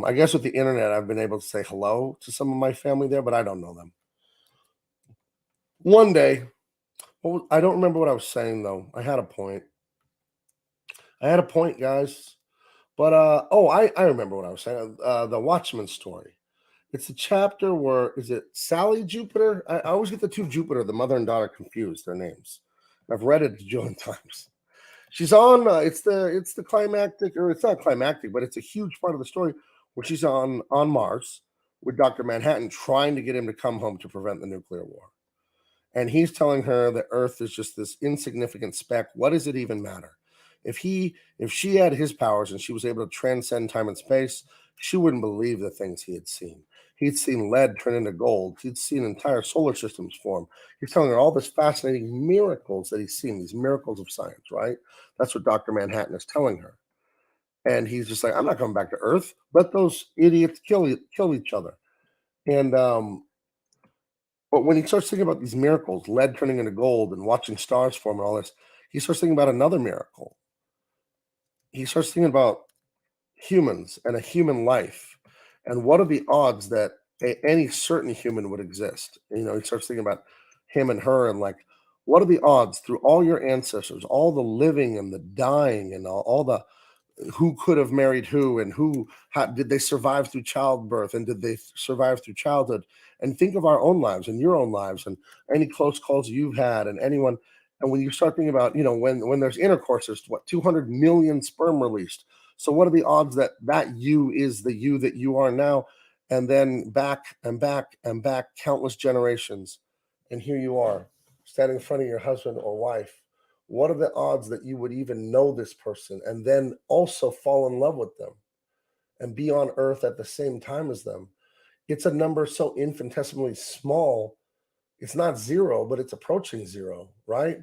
I guess with the internet, I've been able to say hello to some of my family there, but I don't know them. One day, I don't remember what I was saying though. I had a point. Guys. But I remember what I was saying. The Watchman story. It's a chapter where is it Sally Jupiter? I always get the two Jupiter, the mother and daughter, confused their names. I've read it a jillion times. She's on. It's the climactic, or it's not climactic, but it's a huge part of the story where she's on Mars with Doctor Manhattan, trying to get him to come home to prevent the nuclear war. And he's telling her that Earth is just this insignificant speck. What does it even matter? If she had his powers and she was able to transcend time and space, she wouldn't believe the things he had seen. He'd seen lead turn into gold. He'd seen entire solar systems form. He's telling her all this fascinating miracles that he's seen, these miracles of science, right? That's what Dr. Manhattan is telling her. and he's just like, I'm not coming back to Earth. Let those idiots kill each other. And but when he starts thinking about these miracles, lead turning into gold and watching stars form and all this, he starts thinking about another miracle. He starts thinking about humans and a human life, and what are the odds that any certain human would exist? He starts thinking about him and her, and like, what are the odds through all your ancestors, all the living and the dying, and all the who could have married who, and how did they survive through childbirth, and did they survive through childhood? And think of our own lives and your own lives and any close calls you've had, and anyone. And when you start thinking about, when there's intercourse, there's what, 200 million sperm released. So what are the odds that you is the you that you are now? And then back and back and back countless generations, and here you are standing in front of your husband or wife. What are the odds that you would even know this person and then also fall in love with them and be on earth at the same time as them? It's a number so infinitesimally small. It's not zero, but it's approaching zero, right?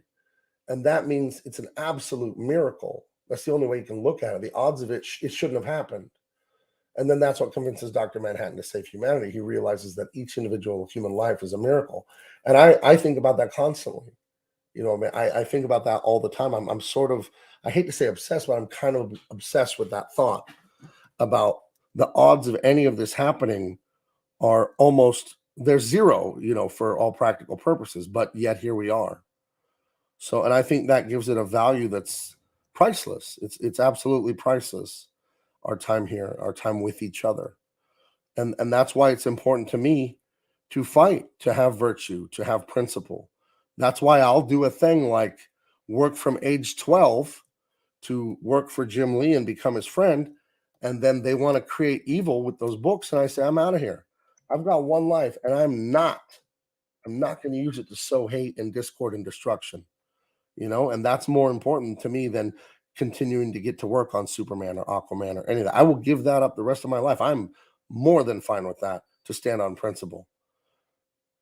And that means it's an absolute miracle. That's the only way you can look at it. The odds of it, it shouldn't have happened. And then that's what convinces Dr. Manhattan to save humanity. He realizes that each individual human life is a miracle. And I think about that constantly. I think about that all the time. I'm sort of, I hate to say obsessed, but I'm kind of obsessed with that thought about the odds of any of this happening are almost, they're zero, for all practical purposes, but yet here we are. So, and I think that gives it a value that's priceless. It's absolutely priceless. Our time here, our time with each other. And that's why it's important to me to fight, to have virtue, to have principle. That's why I'll do a thing like work from age 12 to work for Jim Lee and become his friend. And then they want to create evil with those books. And I say, I'm out of here. I've got one life, and I'm not going to use it to sow hate and discord and destruction, and that's more important to me than continuing to get to work on Superman or Aquaman or any of that. I will give that up the rest of my life. I'm more than fine with that, to stand on principle,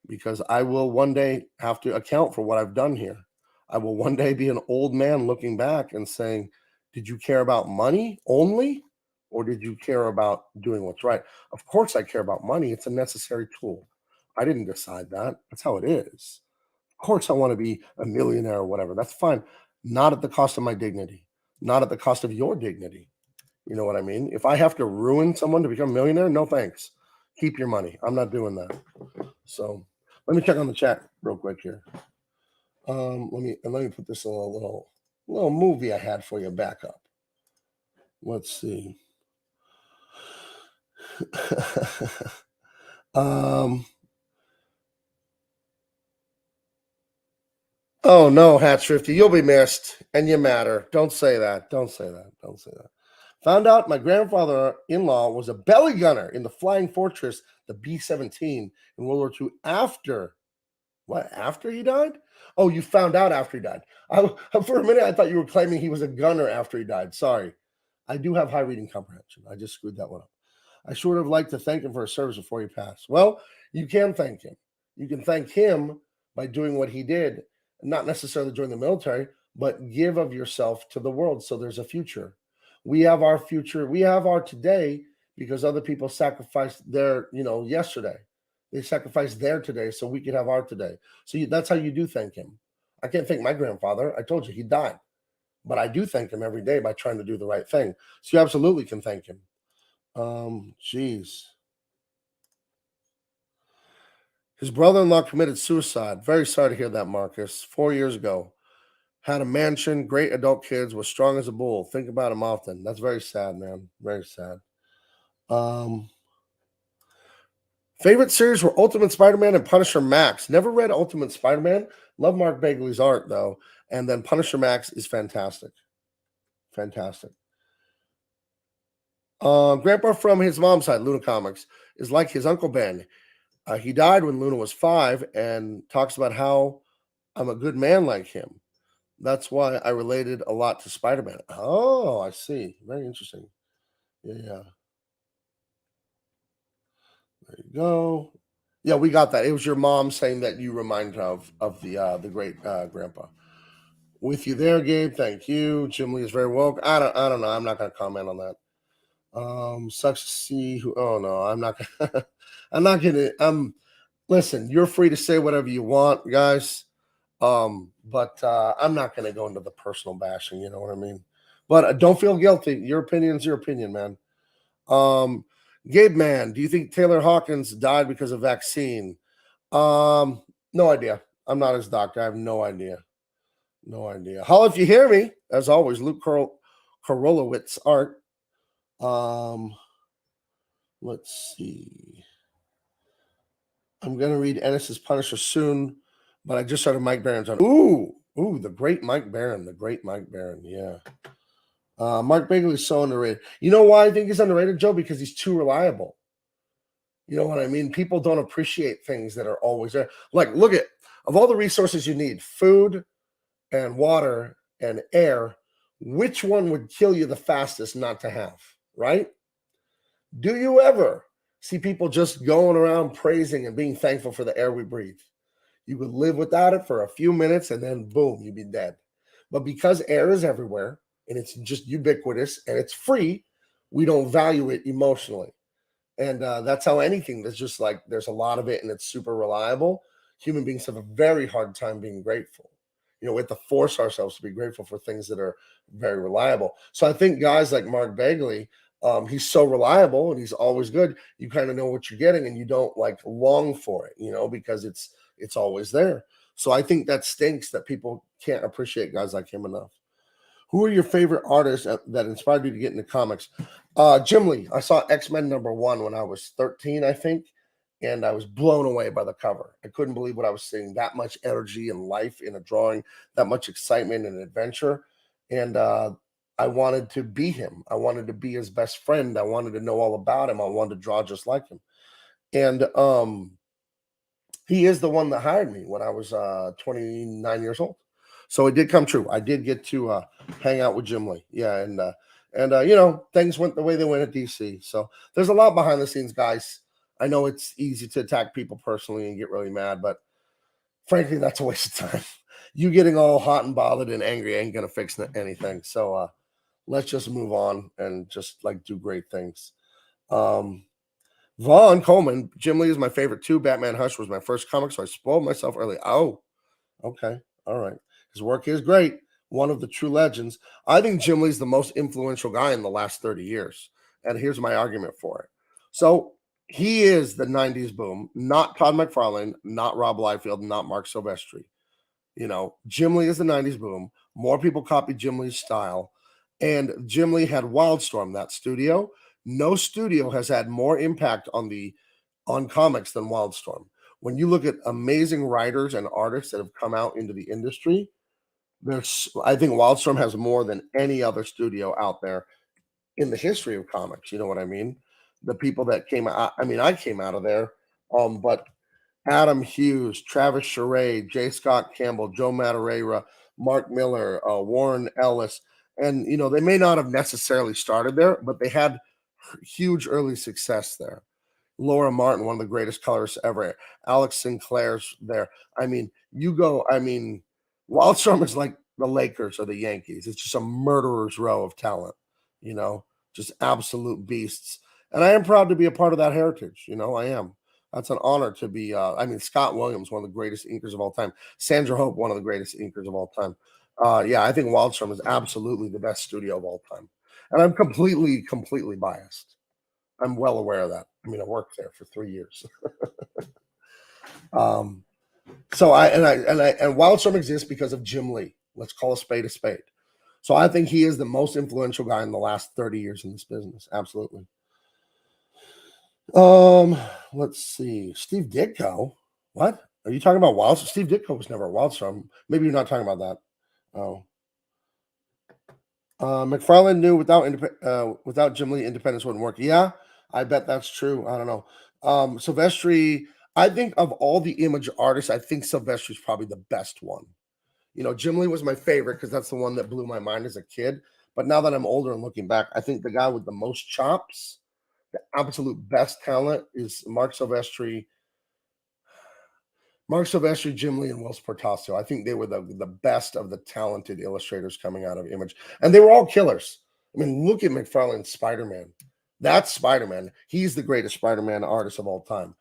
because I will one day have to account for what I've done here. I will one day be an old man looking back and saying, did you care about money only? Or did you care about doing what's right? Of course, I care about money. It's a necessary tool. I didn't decide that. That's how it is. Of course, I want to be a millionaire or whatever. That's fine. Not at the cost of my dignity, not at the cost of your dignity. You know what I mean? If I have to ruin someone to become a millionaire, no thanks. Keep your money. I'm not doing that. So let me check on the chat real quick here. Let me put this in a little movie I had for you back up. Let's see. Oh no, Hat Shrifty, you'll be missed, and you matter. Don't say that. Don't say that. Don't say that. Found out my grandfather-in-law was a belly gunner in the Flying Fortress, the B-17, in World War II. After he died? Oh, you found out after he died. For a minute, I thought you were claiming he was a gunner after he died. Sorry. I do have high reading comprehension. I just screwed that one up. I sort of like to thank him for his service before he passed. Well, you can thank him. You can thank him by doing what he did, not necessarily join the military, but give of yourself to the world so there's a future. We have our future. We have our today because other people sacrificed their, yesterday. They sacrificed their today so we could have our today. So that's how you do thank him. I can't thank my grandfather. I told you he died. But I do thank him every day by trying to do the right thing. So you absolutely can thank him. Geez. His brother-in-law committed suicide. Very sorry to hear that, Marcus. 4 years ago. Had a mansion, great adult kids, was strong as a bull. Think about him often. That's very sad, man. Very sad. Favorite series were Ultimate Spider-Man and Punisher Max. Never read Ultimate Spider-Man. Love Mark Bagley's art, though. And then Punisher Max is fantastic. Fantastic. Grandpa from his mom's side, Luna Comics, is like his Uncle Ben. He died when Luna was 5 and talks about how I'm a good man like him. That's why I related a lot to Spider-Man. Oh, I see. Very interesting. Yeah. There you go. Yeah, we got that. It was your mom saying that you remind her of the great grandpa. With you there, Gabe. Thank you. Jim Lee is very woke. I don't know. I'm not gonna comment on that. Sucks to see who. Oh no, I'm not gonna. I'm not gonna. Listen, you're free to say whatever you want, guys. But I'm not gonna go into the personal bashing. You know what I mean? But don't feel guilty. Your opinion's your opinion, man. Um, Gabe, man, do you think Taylor Hawkins died because of vaccine? Um, no idea. I'm not his doctor. I have no idea. No idea. Holla if you hear me. As always, Luke Korolowitz art. Um, let's see. I'm gonna read Ennis's Punisher soon, but I just started Mike Barron's on. Ooh, the great Mike Barron. The great Mike Barron. Yeah. Mark Bagley is so underrated. You know why I think he's underrated, Joe? Because he's too reliable. You know what I mean? People don't appreciate things that are always there. Like, look at of all the resources you need, food and water and air, which one would kill you the fastest not to have, right? Do you ever see people just going around praising and being thankful for the air we breathe? You could live without it for a few minutes and then boom, you'd be dead. But because air is everywhere and it's just ubiquitous and it's free, we don't value it emotionally. And that's how anything that's just like there's a lot of it and it's super reliable. Human beings have a very hard time being grateful. We have to force ourselves to be grateful for things that are very reliable. So I think guys like Mark Bagley, he's so reliable and he's always good. You kind of know what you're getting and you don't like long for it, because it's always there. So I think that stinks that people can't appreciate guys like him enough. Who are your favorite artists that inspired you to get into comics? Jim Lee. I saw X-Men #1 when I was 13, I think, and I was blown away by the cover. I couldn't believe what I was seeing. That much energy and life in a drawing, that much excitement and adventure. And I wanted to be him. I wanted to be his best friend. I wanted to know all about him. I wanted to draw just like him. And he is the one that hired me when I was 29 years old. So it did come true. I did get to hang out with Jim Lee. Yeah, and things went the way they went at DC. So there's a lot behind the scenes, guys. I know it's easy to attack people personally and get really mad, but frankly, that's a waste of time. You getting all hot and bothered and angry ain't gonna fix anything. So let's just move on and just like do great things. Um, Vaughn Coleman, Jim Lee is my favorite too. Batman Hush was my first comic, so I spoiled myself early. Oh, okay. All right. His work is great. One of the true legends. I think Jim Lee's the most influential guy in the last 30 years. And here's my argument for it. So he is the 90s boom, not Todd McFarlane, not Rob Liefeld, not Mark Silvestri. Jim Lee is the 90s boom. More people copied Jim Lee's style. And Jim Lee had Wildstorm, that studio. No studio has had more impact on comics than Wildstorm. When you look at amazing writers and artists that have come out into the industry, I think Wildstorm has more than any other studio out there in the history of comics. You know what I mean? The people that came out, I mean, I came out of there, but Adam Hughes, Travis Charest, J. Scott Campbell, Joe Madureira, Mark Miller, Warren Ellis, and they may not have necessarily started there, but they had huge early success there. Laura Martin, one of the greatest colorists ever. Alex Sinclair's there. Wildstorm is like the Lakers or the Yankees. It's just a murderer's row of talent, you know, just absolute beasts. And I am proud to be a part of that heritage. I am. That's an honor to be. Scott Williams, one of the greatest inkers of all time. Sandra Hope, one of the greatest inkers of all time. Yeah, I think Wildstorm is absolutely the best studio of all time. And I'm completely, completely biased. I'm well aware of that. I worked there for 3 years. um, and Wildstorm exists because of Jim Lee. Let's call a spade a spade. So I think he is the most influential guy in the last 30 years in this business. Absolutely. Let's see. Steve Ditko. What? Are you talking about Wildstorm? Steve Ditko was never a Wildstorm. Maybe you're not talking about that. Oh. McFarlane knew without Jim Lee, independence wouldn't work. Yeah, I bet that's true. I don't know. Silvestri, I think of all the image artists, I think Silvestri's probably the best one. Jim Lee was my favorite because that's the one that blew my mind as a kid. But now that I'm older and looking back, I think the guy with the most chops, the absolute best talent is Mark Silvestri. Mark Silvestri, Jim Lee, and Will Portacio. I think they were the best of the talented illustrators coming out of Image. And they were all killers. I mean, look at McFarlane's Spider-Man. That's Spider-Man. He's the greatest Spider-Man artist of all time.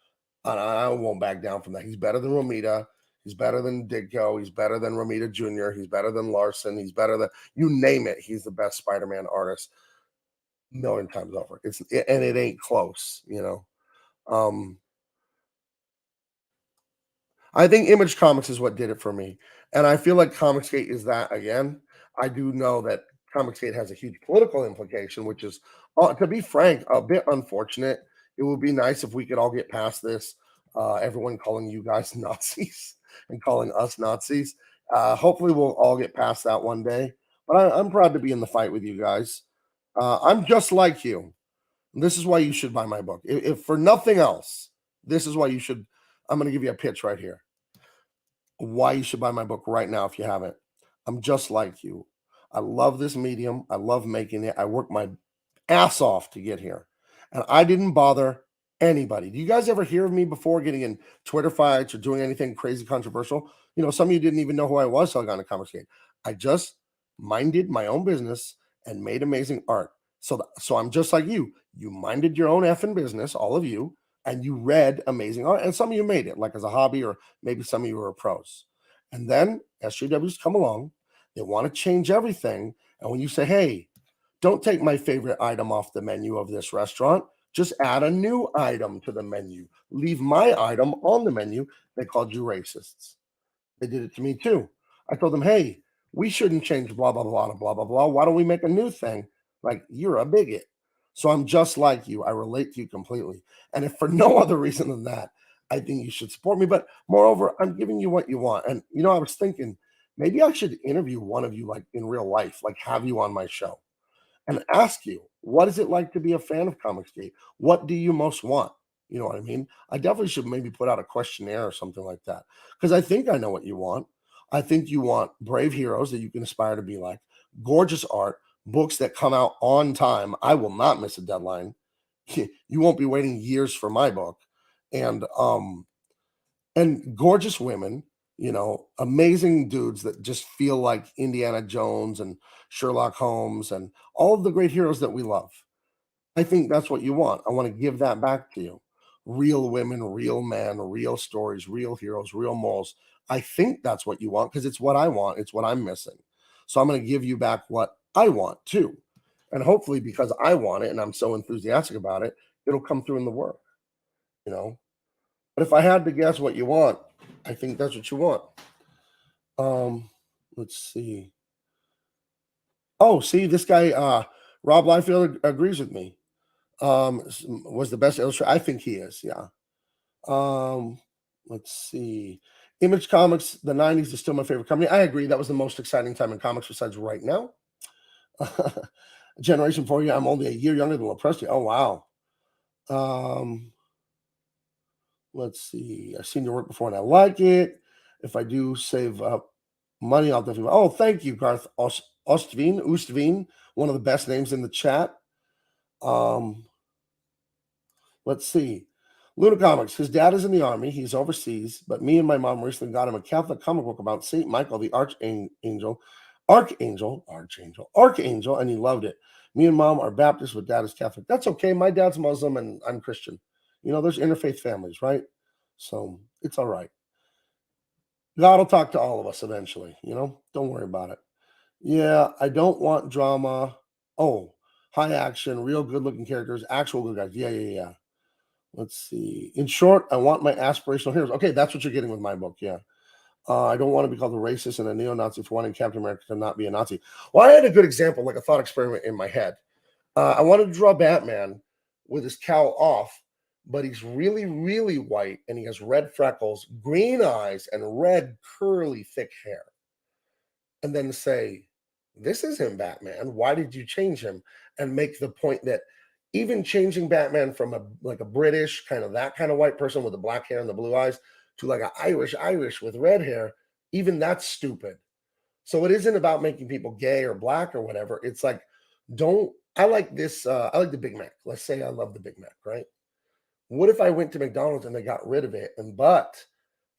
And I won't back down from that. He's better than Romita. He's better than Ditko. He's better than Romita Jr. He's better than Larson. He's better than, you name it. He's the best Spider-Man artist a million times over. And it ain't close, you know. I think Image Comics is what did it for me, and I feel like Comicsgate is that again. I do know that Comicsgate has a huge political implication, which is, to be frank, a bit unfortunate. It would be nice if we could all get past this. Everyone calling you guys Nazis and calling us Nazis. Hopefully, we'll all get past that one day. But I'm proud to be in the fight with you guys. I'm just like you. This is why you should buy my book. If for nothing else, this is why you should. I'm going to give you a pitch right here. Why you should buy my book right now if you haven't. I'm just like you. I love this medium. I love making it. I work my ass off to get here. And I didn't bother anybody. Do you guys ever hear of me before getting in Twitter fights or doing anything crazy controversial? You know, some of you didn't even know who I was till I got in a conversation. I just minded my own business and made amazing art. So I'm just like you. You minded your own effing business, all of you, and you read amazing art. And some of you made it, like as a hobby, or maybe some of you were pros. And then SJWs come along. They want to change everything. And when you say, hey, don't take my favorite item off the menu of this restaurant, just add a new item to the menu. Leave my item on the menu. They called you racists. They did it to me too. I told them, hey, we shouldn't change blah, blah, blah, blah, blah, blah. Why don't we make a new thing? Like, you're a bigot. So I'm just like you. I relate to you completely. And if for no other reason than that, I think you should support me. But moreover, I'm giving you what you want. And, you know, I was thinking maybe I should interview one of you like in real life, like have you on my show and ask you, what is it like to be a fan of Comicsgate? What do you most want? You know what I mean? I definitely should maybe put out a questionnaire or something like that because I think I know what you want. I think you want brave heroes that you can aspire to be like, gorgeous art, books that come out on time. I will not miss a deadline. You won't be waiting years for my book. And gorgeous women, you know, amazing dudes that just feel like Indiana Jones and Sherlock Holmes and all of the great heroes that we love. I think that's what you want. I want to give that back to you. Real women, real men, real stories, real heroes, real morals. I think that's what you want because it's what I want. It's what I'm missing. So I'm going to give you back what I want too. And hopefully, because I want it and I'm so enthusiastic about it, it'll come through in the work, you know. But if I had to guess what you want, I think that's what you want. Um, let's see. Oh, see, this guy, Rob Liefeld agrees with me. Was the best illustrator. I think he is, yeah. Um, let's see. Image Comics, the 90s is still my favorite company. I agree. That was the most exciting time in comics besides right now. Generation 4, yeah, I'm only a year younger than LaPresti. Oh, wow. Let's see. I've seen your work before and I like it. If I do save up money, I'll definitely. Oh, thank you, Garth Ustveen, one of the best names in the chat. Um, let's see. Luna Comics. His dad is in the army. He's overseas, but me and my mom recently got him a Catholic comic book about Saint Michael, the Archangel, and he loved it. Me and mom are Baptist, but dad is Catholic. That's okay. My dad's Muslim and I'm Christian. You know, there's interfaith families, right? So it's all right. God will talk to all of us eventually, you know? Don't worry about it. Yeah, I don't want drama. Oh, high action, real good looking characters, actual good guys. Yeah. Let's see. In short, I want my aspirational heroes. Okay, that's what you're getting with my book. Yeah. I don't want to be called a racist and a neo-Nazi for wanting Captain America to not be a Nazi. Well, I had a good example, like a thought experiment in my head. I wanted to draw Batman with his cowl off, but he's really, really white and he has red freckles, green eyes, and red, curly, thick hair. And then say, this is him, Batman. Why did you change him? And make the point that even changing Batman from a British kind of that kind of white person with the black hair and the blue eyes to like an Irish with red hair, even that's stupid. So it isn't about making people gay or black or whatever. It's like, don't I like this? I like the Big Mac. Let's say I love the Big Mac, right? What if I went to McDonald's and they got rid of it, but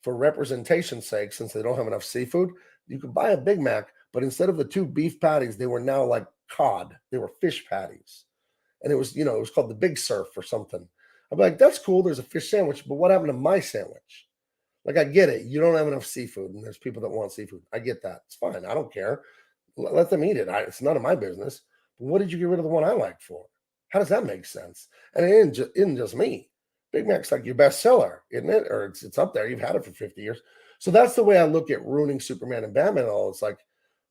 for representation's sake, since they don't have enough seafood, you could buy a Big Mac, but instead of the 2 beef patties, they were now like cod. They were fish patties. And it was, it was called the Big Surf or something. I'm like, that's cool. There's a fish sandwich, but what happened to my sandwich? Like, I get it. You don't have enough seafood, and there's people that want seafood. I get that. It's fine. I don't care. Let them eat it. It's none of my business. But what did you get rid of the one I like for? How does that make sense? And it isn't just me. Big Mac's like your best seller, isn't it? Or it's up there. You've had it for 50 years. So that's the way I look at ruining Superman and Batman and all. It's like,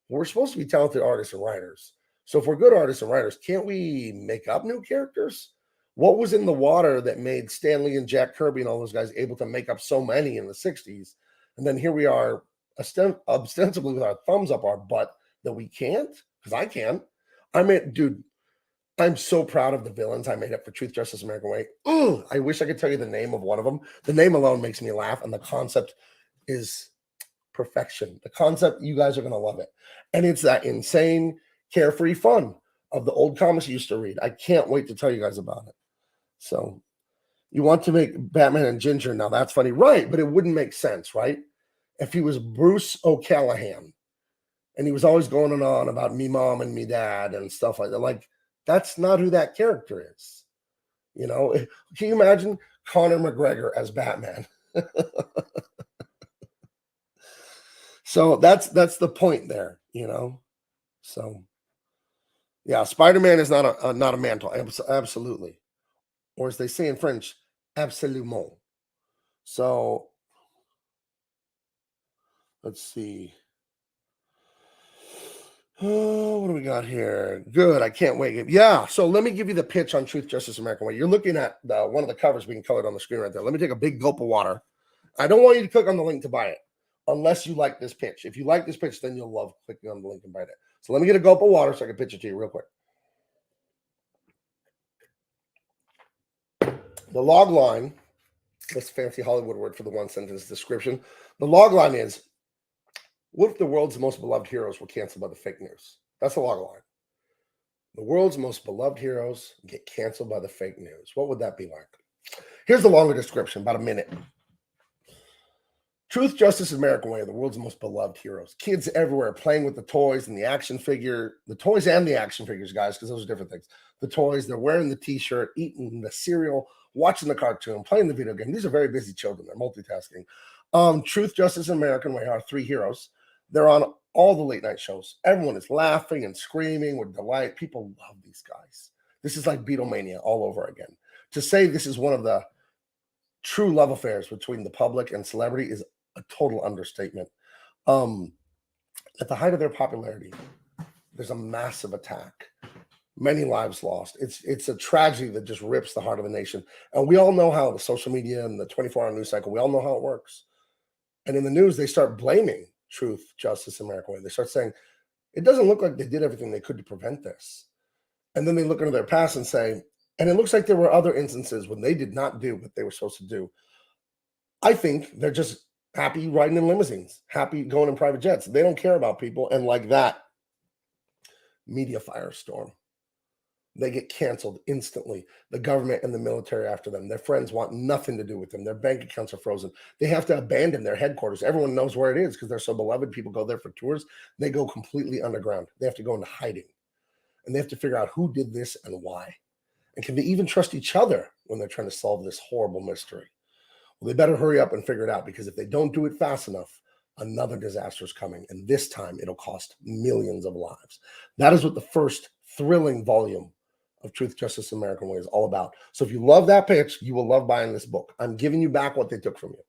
we're supposed to be talented artists and writers. So if we're good artists and writers, can't we make up new characters? What was in the water that made Stan Lee and Jack Kirby and all those guys able to make up so many in the 60s? And then here we are ostensibly with our thumbs up our butt that we can't? Because I can. I mean, dude, I'm so proud of the villains I made up for Truth, Justice, American Way. Ooh, I wish I could tell you the name of one of them. The name alone makes me laugh, and the concept is perfection. The concept, you guys are going to love it. And it's that insane, carefree fun of the old comics you used to read. I can't wait to tell you guys about it. So you want to make Batman and Ginger. Now that's funny. Right. But it wouldn't make sense, right? If he was Bruce O'Callahan and he was always going on about me mom and me dad and stuff like that. Like, that's not who that character is. Can you imagine Conor McGregor as Batman? So that's the point there, So yeah, Spider-Man is not a mantle, absolutely, or as they say in French, absolument. So let's see. Oh, what do we got here? Good. I can't wait. Yeah. So let me give you the pitch on Truth, Justice, American Way. You're looking at one of the covers being colored on the screen right there. Let me take a big gulp of water. I don't want you to click on the link to buy it unless you like this pitch. If you like this pitch, then you'll love clicking on the link and buying it. So let me get a gulp of water so I can pitch it to you real quick. The log line, this fancy Hollywood word for the one sentence description. The log line is, what if the world's most beloved heroes were canceled by the fake news? That's the log line. The world's most beloved heroes get canceled by the fake news. What would that be like? Here's the longer description, about a minute. Truth, Justice, American Way are the world's most beloved heroes. Kids everywhere playing with the toys and the action figure. The toys and the action figures, guys, because those are different things. The toys, they're wearing the t-shirt, eating the cereal, watching the cartoon, playing the video game. These are very busy children. They're multitasking. Truth, Justice, and American Way are 3 heroes. They're on all the late night shows. Everyone is laughing and screaming with delight. People love these guys. This is like Beatlemania all over again. To say this is one of the true love affairs between the public and celebrity is a total understatement. At the height of their popularity, there's a massive attack. Many lives lost. It's a tragedy that just rips the heart of a nation. And we all know how the social media and the 24-hour news cycle, we all know how it works. And in the news, they start blaming Truth, Justice, American Way. They start saying, it doesn't look like they did everything they could to prevent this. And then they look into their past and say, and it looks like there were other instances when they did not do what they were supposed to do. I think they're just happy riding in limousines, happy going in private jets. They don't care about people. And like that, media firestorm. They get canceled instantly. The government and the military after them. Their friends want nothing to do with them. Their bank accounts are frozen. They have to abandon their headquarters. Everyone knows where it is because they're so beloved. People go there for tours. They go completely underground. They have to go into hiding. And they have to figure out who did this and why. And can they even trust each other when they're trying to solve this horrible mystery? Well, they better hurry up and figure it out, because if they don't do it fast enough, another disaster is coming. And this time it'll cost millions of lives. That is what the first thrilling volume of Truth, Justice, American Way is all about. So if you love that pitch, you will love buying this book. I'm giving you back what they took from you.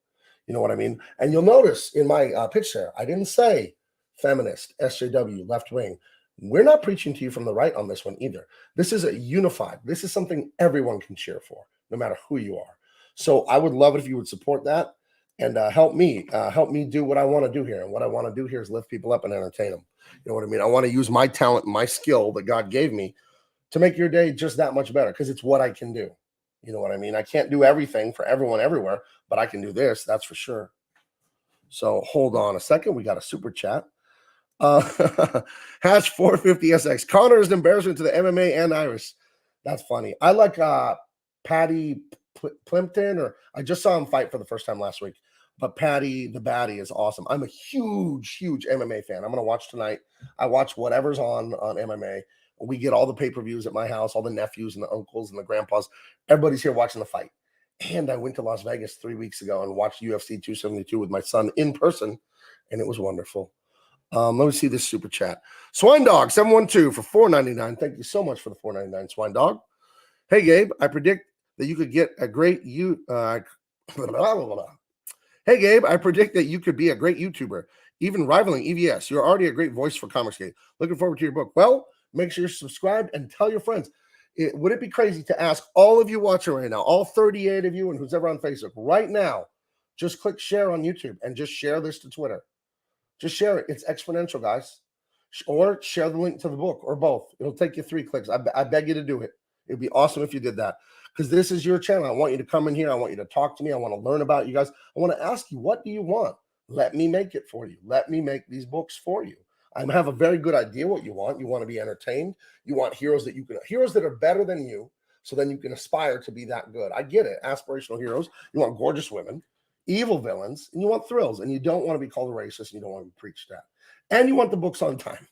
You know what I mean? And you'll notice in my pitch there, I didn't say feminist, SJW, left wing. We're not preaching to you from the right on this one either. This is a unified. This is something everyone can cheer for, no matter who you are. So I would love it if you would support that and help me do what I want to do here. And what I want to do here is lift people up and entertain them. You know what I mean? I want to use my talent, my skill that God gave me to make your day just that much better, because it's what I can do. You know what I mean? I can't do everything for everyone everywhere, but I can do this, that's for sure. So hold on a second. We got a super chat. Hash 450SX. Connor is an embarrassment to the MMA and Irish. That's funny. I like Paddy Plimpton, or I just saw him fight for the first time last week. but Patty the Batty is awesome. I'm a huge MMA fan. I'm gonna watch tonight. I watch whatever's on MMA. We get all the pay-per-views at my house, all the nephews and the uncles and the grandpas. Everybody's here watching the fight. And I went to Las Vegas 3 weeks ago and watched UFC 272 with my son in person, and it was wonderful. Let me see this super chat. Swine Dog 712 for $4.99. Thank you so much for the $4.99, Swine Dog. Hey Gabe, I predict that you could get a great Hey Gabe, I predict that you could be a great YouTuber, even rivaling EVS. You're already a great voice for Comicsgate. Looking forward to your book. Well, make sure you're subscribed and tell your friends. Would it be crazy to ask all of you watching right now, all 38 of you and who's ever on Facebook right now, just click share on YouTube and just share this to Twitter. Just share it. It's exponential, guys. Or share the link to the book or both. It'll take you 3 clicks. I beg you to do it. It'd be awesome if you did that, because this is your channel. I want you to come in here. I want you to talk to me. I want to learn about you guys. I want to ask you, what do you want? Let me make it for you. Let me make these books for you. I have a very good idea what you want. You want to be entertained. You want heroes that are better than you, so then you can aspire to be that good. I get it. Aspirational heroes. You want gorgeous women, evil villains, and you want thrills, and you don't want to be called a racist, and you don't want to be preached at. And you want the books on time.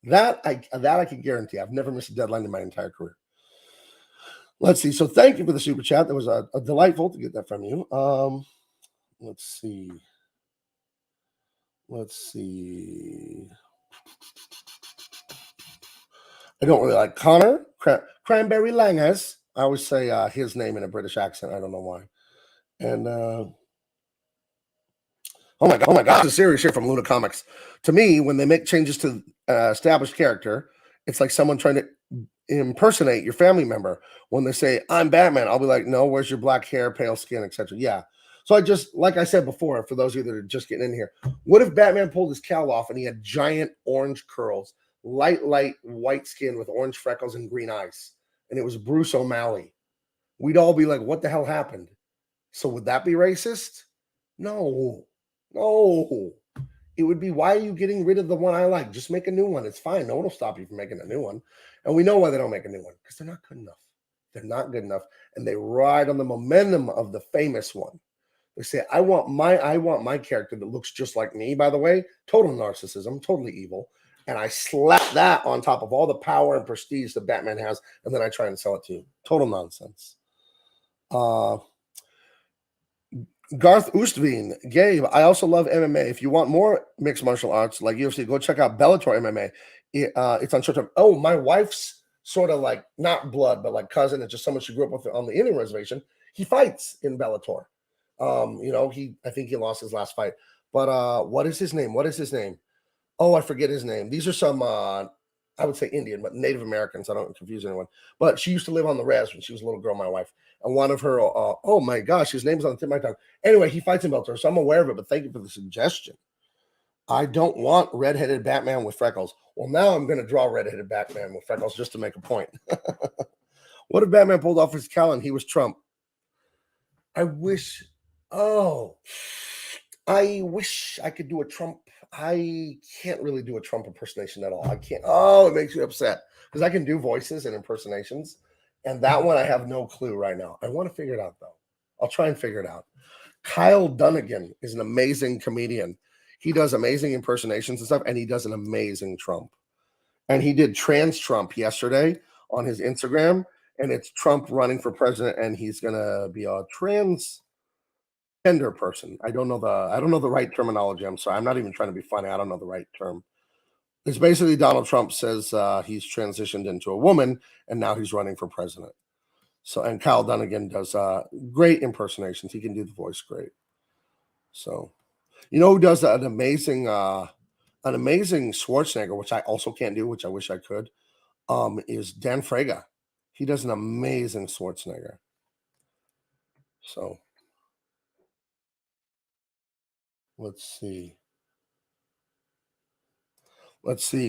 That I can guarantee. I've never missed a deadline in my entire career. Let's see. So thank you for the super chat. That was a delightful to get that from you. Let's see. I don't really like Connor Cranberry Langes. I always say his name in a British accent. I don't know why. And oh my god, it's a serious shit from Luna Comics. To me, when they make changes to established character, it's like someone trying to impersonate your family member. When they say I'm Batman, I'll be like, no, where's your black hair, pale skin, etc. Yeah. So I just, like I said before, for those of you that are just getting in here, what if Batman pulled his cowl off and he had giant orange curls, light white skin with orange freckles and green eyes, and it was Bruce O'Malley? We'd all be like, what the hell happened? So would that be racist? No. It would be, why are you getting rid of the one I like? Just make a new one. It's fine. No one will stop you from making a new one. And we know why they don't make a new one, because they're not good enough. They're not good enough. And they ride on the momentum of the famous one. They say, I want my character that looks just like me, by the way. Total narcissism, totally evil. And I slap that on top of all the power and prestige that Batman has, and then I try and sell it to you. Total nonsense. Garth Oostveen, Gabe, I also love MMA. If you want more mixed martial arts like UFC, go check out Bellator MMA. It's on Showtime. Oh, my wife's sort of like, not blood, but like cousin. It's just someone she grew up with on the Indian reservation. He fights in Bellator. I think he lost his last fight. But what is his name? Oh, I forget his name. These are some, I would say Indian, but Native Americans. I don't confuse anyone. But she used to live on the res when she was a little girl, my wife. And one of her, oh my gosh, his name's on the tip of my tongue. Anyway, he fights in Bellator, so I'm aware of it, but thank you for the suggestion. I don't want redheaded Batman with freckles. Well, now I'm going to draw redheaded Batman with freckles just to make a point. What if Batman pulled off his cowl and he was Trump? I wish I could do a Trump. I can't really do a Trump impersonation at all. I can't. Oh, it makes me upset, because I can do voices and impersonations. And that one, I have no clue right now. I want to figure it out, though. I'll try and figure it out. Kyle Dunnigan is an amazing comedian. He does amazing impersonations and stuff, and he does an amazing Trump. And he did Trans Trump yesterday on his Instagram, and it's Trump running for president, and he's going to be a transgender person. I don't know the right terminology. I'm sorry. I'm not even trying to be funny. I don't know the right term. It's basically Donald Trump says he's transitioned into a woman, and now he's running for president. So, and Kyle Dunnigan does great impersonations. He can do the voice great. So, you know who does an amazing Schwarzenegger, which I also can't do, which I wish I could, is Dan Frega. He does an amazing Schwarzenegger. So, let's see.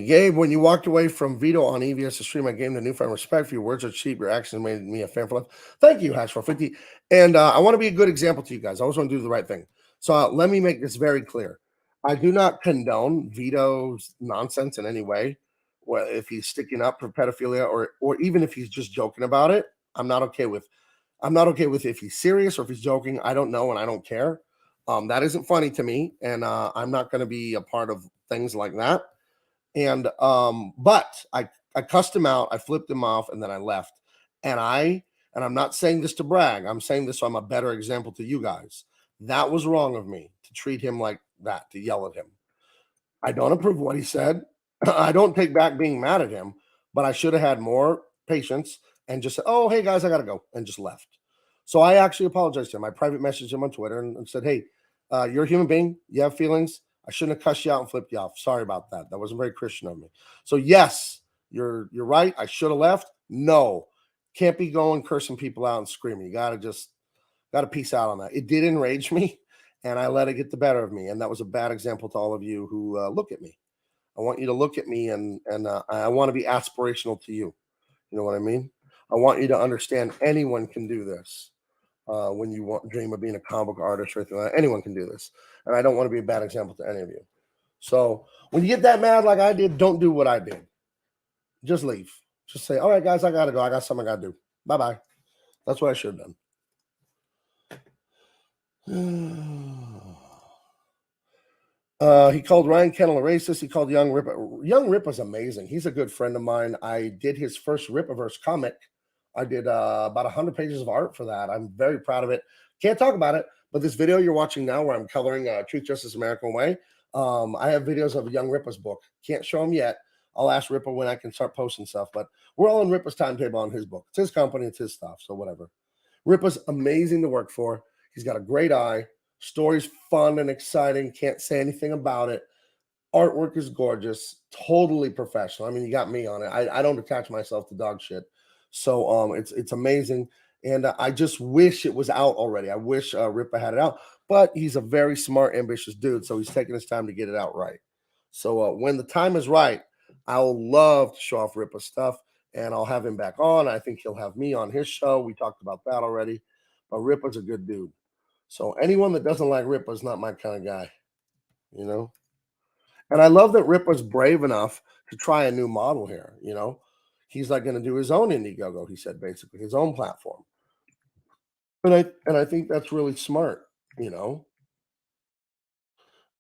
Gabe, when you walked away from Vito on EVS to stream, I gained a newfound respect for you. Words are cheap. Your actions made me a fan for life. Thank you, Hash450. And I want to be a good example to you guys. I always want to do the right thing. So let me make this very clear. I do not condone Vito's nonsense in any way. Well, if he's sticking up for pedophilia, or even if he's just joking about it, I'm not okay with if he's serious or if he's joking. I don't know, and I don't care. That isn't funny to me, and I'm not going to be a part of things like that. And but I cussed him out, I flipped him off, and then I left. And I'm not saying this to brag. I'm saying this so I'm a better example to you guys. That was wrong of me to treat him like that, to yell at him. I don't approve of what he said. I don't take back being mad at him, but I should have had more patience and just said, "Oh, hey guys, I gotta go," and just left. So I actually apologized to him. I private messaged him on Twitter and said, "Hey, you're a human being. You have feelings. I shouldn't have cussed you out and flipped you off. Sorry about that. That wasn't very Christian of me." So yes, you're right. I should have left. No, can't be going cursing people out and screaming. You gotta peace out on that. It did enrage me, and I let it get the better of me, and that was a bad example to all of you who look at me. I want you to look at me, and I want to be aspirational to you. You know what I mean? I want you to understand anyone can do this. When you dream of being a comic book artist or anything like that, anyone can do this, and I don't want to be a bad example to any of you. So when you get that mad like I did, don't do what I did. Just leave. Just say, "All right, guys, I gotta go. I got something I gotta do. Bye bye." That's what I should have done. He called Ryan Kennel a racist. He called Young Rip. Young Rip is amazing. He's a good friend of mine. I did his first Rippaverse comic. I did about 100 pages of art for that. I'm very proud of it. Can't talk about it, but this video you're watching now, where I'm coloring Truth, Justice, American Way, I have videos of Young Rippa's book. Can't show them yet. I'll ask Rippa when I can start posting stuff, but we're all in Rippa's timetable on his book. It's his company, it's his stuff, so whatever. Rippa's amazing to work for. He's got a great eye. Story's fun and exciting. Can't say anything about it. Artwork is gorgeous. Totally professional. I mean, you got me on it. I don't attach myself to dog shit. So it's amazing. And I just wish it was out already. I wish Rippa had it out. But he's a very smart, ambitious dude. So he's taking his time to get it out right. So when the time is right, I'll love to show off Rippa's stuff, and I'll have him back on. I think he'll have me on his show. We talked about that already. But Rippa's a good dude. So anyone that doesn't like Rippa is not my kind of guy, you know? And I love that Rippa's brave enough to try a new model here, you know? He's like going to do his own Indiegogo, he said, basically, his own platform. And I think that's really smart, you know?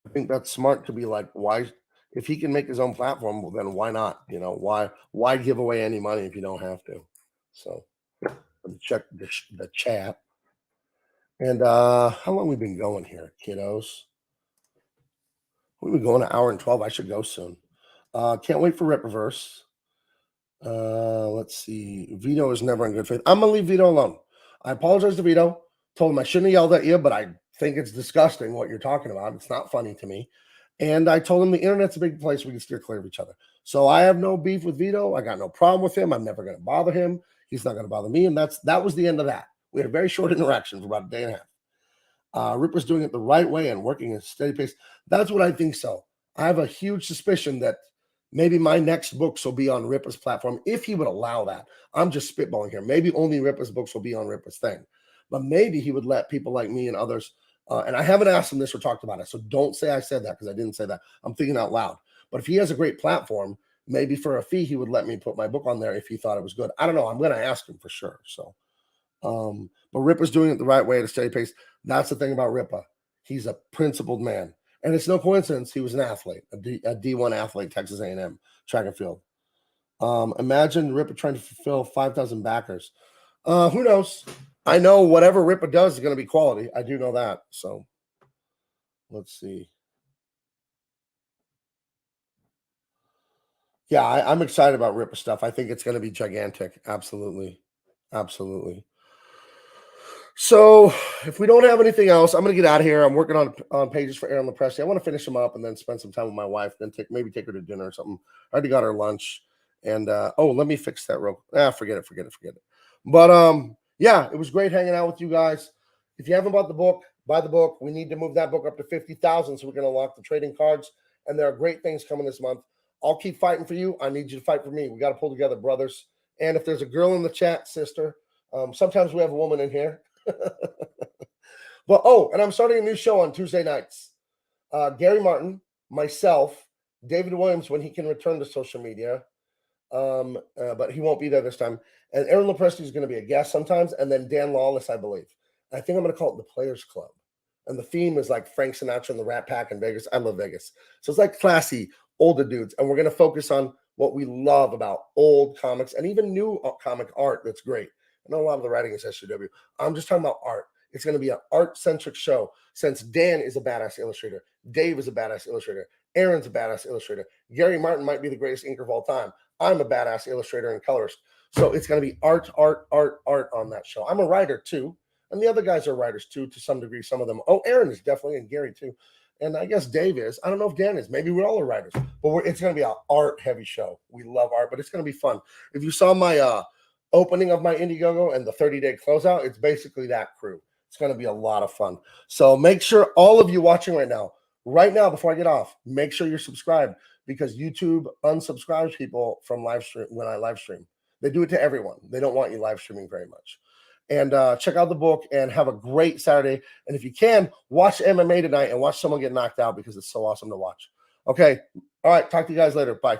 I think that's smart to be like, why if he can make his own platform, well, then why not? You know, why give away any money if you don't have to? So let me check the chat. And how long we been going here, kiddos? We've been going an hour and 12. I should go soon. Can't wait for Rippaverse. Let's see. Vito is never in good faith. I'm gonna leave Vito alone. I apologize to Vito. Told him I shouldn't have yelled at you, but I think it's disgusting what you're talking about. It's not funny to me. And I told him the internet's a big place. We can steer clear of each other. So I have no beef with Vito. I got no problem with him. I'm never gonna bother him. He's not gonna bother me. And that was the end of that. We had a very short interaction for about a day and a half. Ripper's doing it the right way and working at a steady pace. That's what I think so. I have a huge suspicion that maybe my next books will be on Ripper's platform if he would allow that. I'm just spitballing here. Maybe only Ripper's books will be on Ripper's thing, but maybe he would let people like me and others. And I haven't asked him this or talked about it, so don't say I said that because I didn't say that. I'm thinking out loud. But if he has a great platform, maybe for a fee he would let me put my book on there if he thought it was good. I don't know. I'm going to ask him for sure. So. But Rippa's doing it the right way at a steady pace. That's the thing about Rippa. He's a principled man. And it's no coincidence he was an athlete, a D1 athlete, Texas A&M, track and field. Imagine Rippa trying to fulfill 5,000 backers. Who knows? I know whatever Rippa does is going to be quality. I do know that. So let's see. Yeah, I'm excited about Rippa stuff. I think it's going to be gigantic. Absolutely. Absolutely. So, if we don't have anything else, I'm gonna get out of here. I'm working on pages for Aaron LaPresti. I want to finish them up and then spend some time with my wife. Then take her to dinner or something. I already got her lunch. And oh, let me fix that real. Forget it. But yeah, it was great hanging out with you guys. If you haven't bought the book, buy the book. We need to move that book up to 50,000 so we can unlock the trading cards. And there are great things coming this month. I'll keep fighting for you. I need you to fight for me. We got to pull together, brothers. And if there's a girl in the chat, sister, sometimes we have a woman in here. Well, oh, and I'm starting a new show on Tuesday nights. Gary Martin, myself, David Williams when he can return to social media, but he won't be there this time. And Aaron LaPresti is going to be a guest sometimes, and then Dan Lawless, I believe. I think I'm going to call it the Players Club. And the theme is like Frank Sinatra and the Rat Pack in Vegas. I love Vegas. So it's like classy, older dudes. And we're going to focus on what we love about old comics and even new comic art that's great. I know a lot of the writing is SJW. I'm just talking about art. It's going to be an art-centric show since Dan is a badass illustrator. Dave is a badass illustrator. Aaron's a badass illustrator. Gary Martin might be the greatest inker of all time. I'm a badass illustrator and colorist. So it's going to be art on that show. I'm a writer too. And the other guys are writers too, to some degree. Some of them. Oh, Aaron is definitely, and Gary too. And I guess Dave is. I don't know if Dan is. Maybe we're all are writers. But it's going to be an art-heavy show. We love art, but it's going to be fun. If you saw my opening of my Indiegogo and the 30-day closeout, it's basically that crew. It's going to be a lot of fun. So make sure all of you watching right now, before I get off, make sure you're subscribed, because YouTube unsubscribes people from live stream when I live stream. They do it to everyone. They don't want you live streaming very much. And check out the book and have a great Saturday. And if you can, watch MMA tonight and watch someone get knocked out, because it's so awesome to watch. Okay. All right. Talk to you guys later. Bye.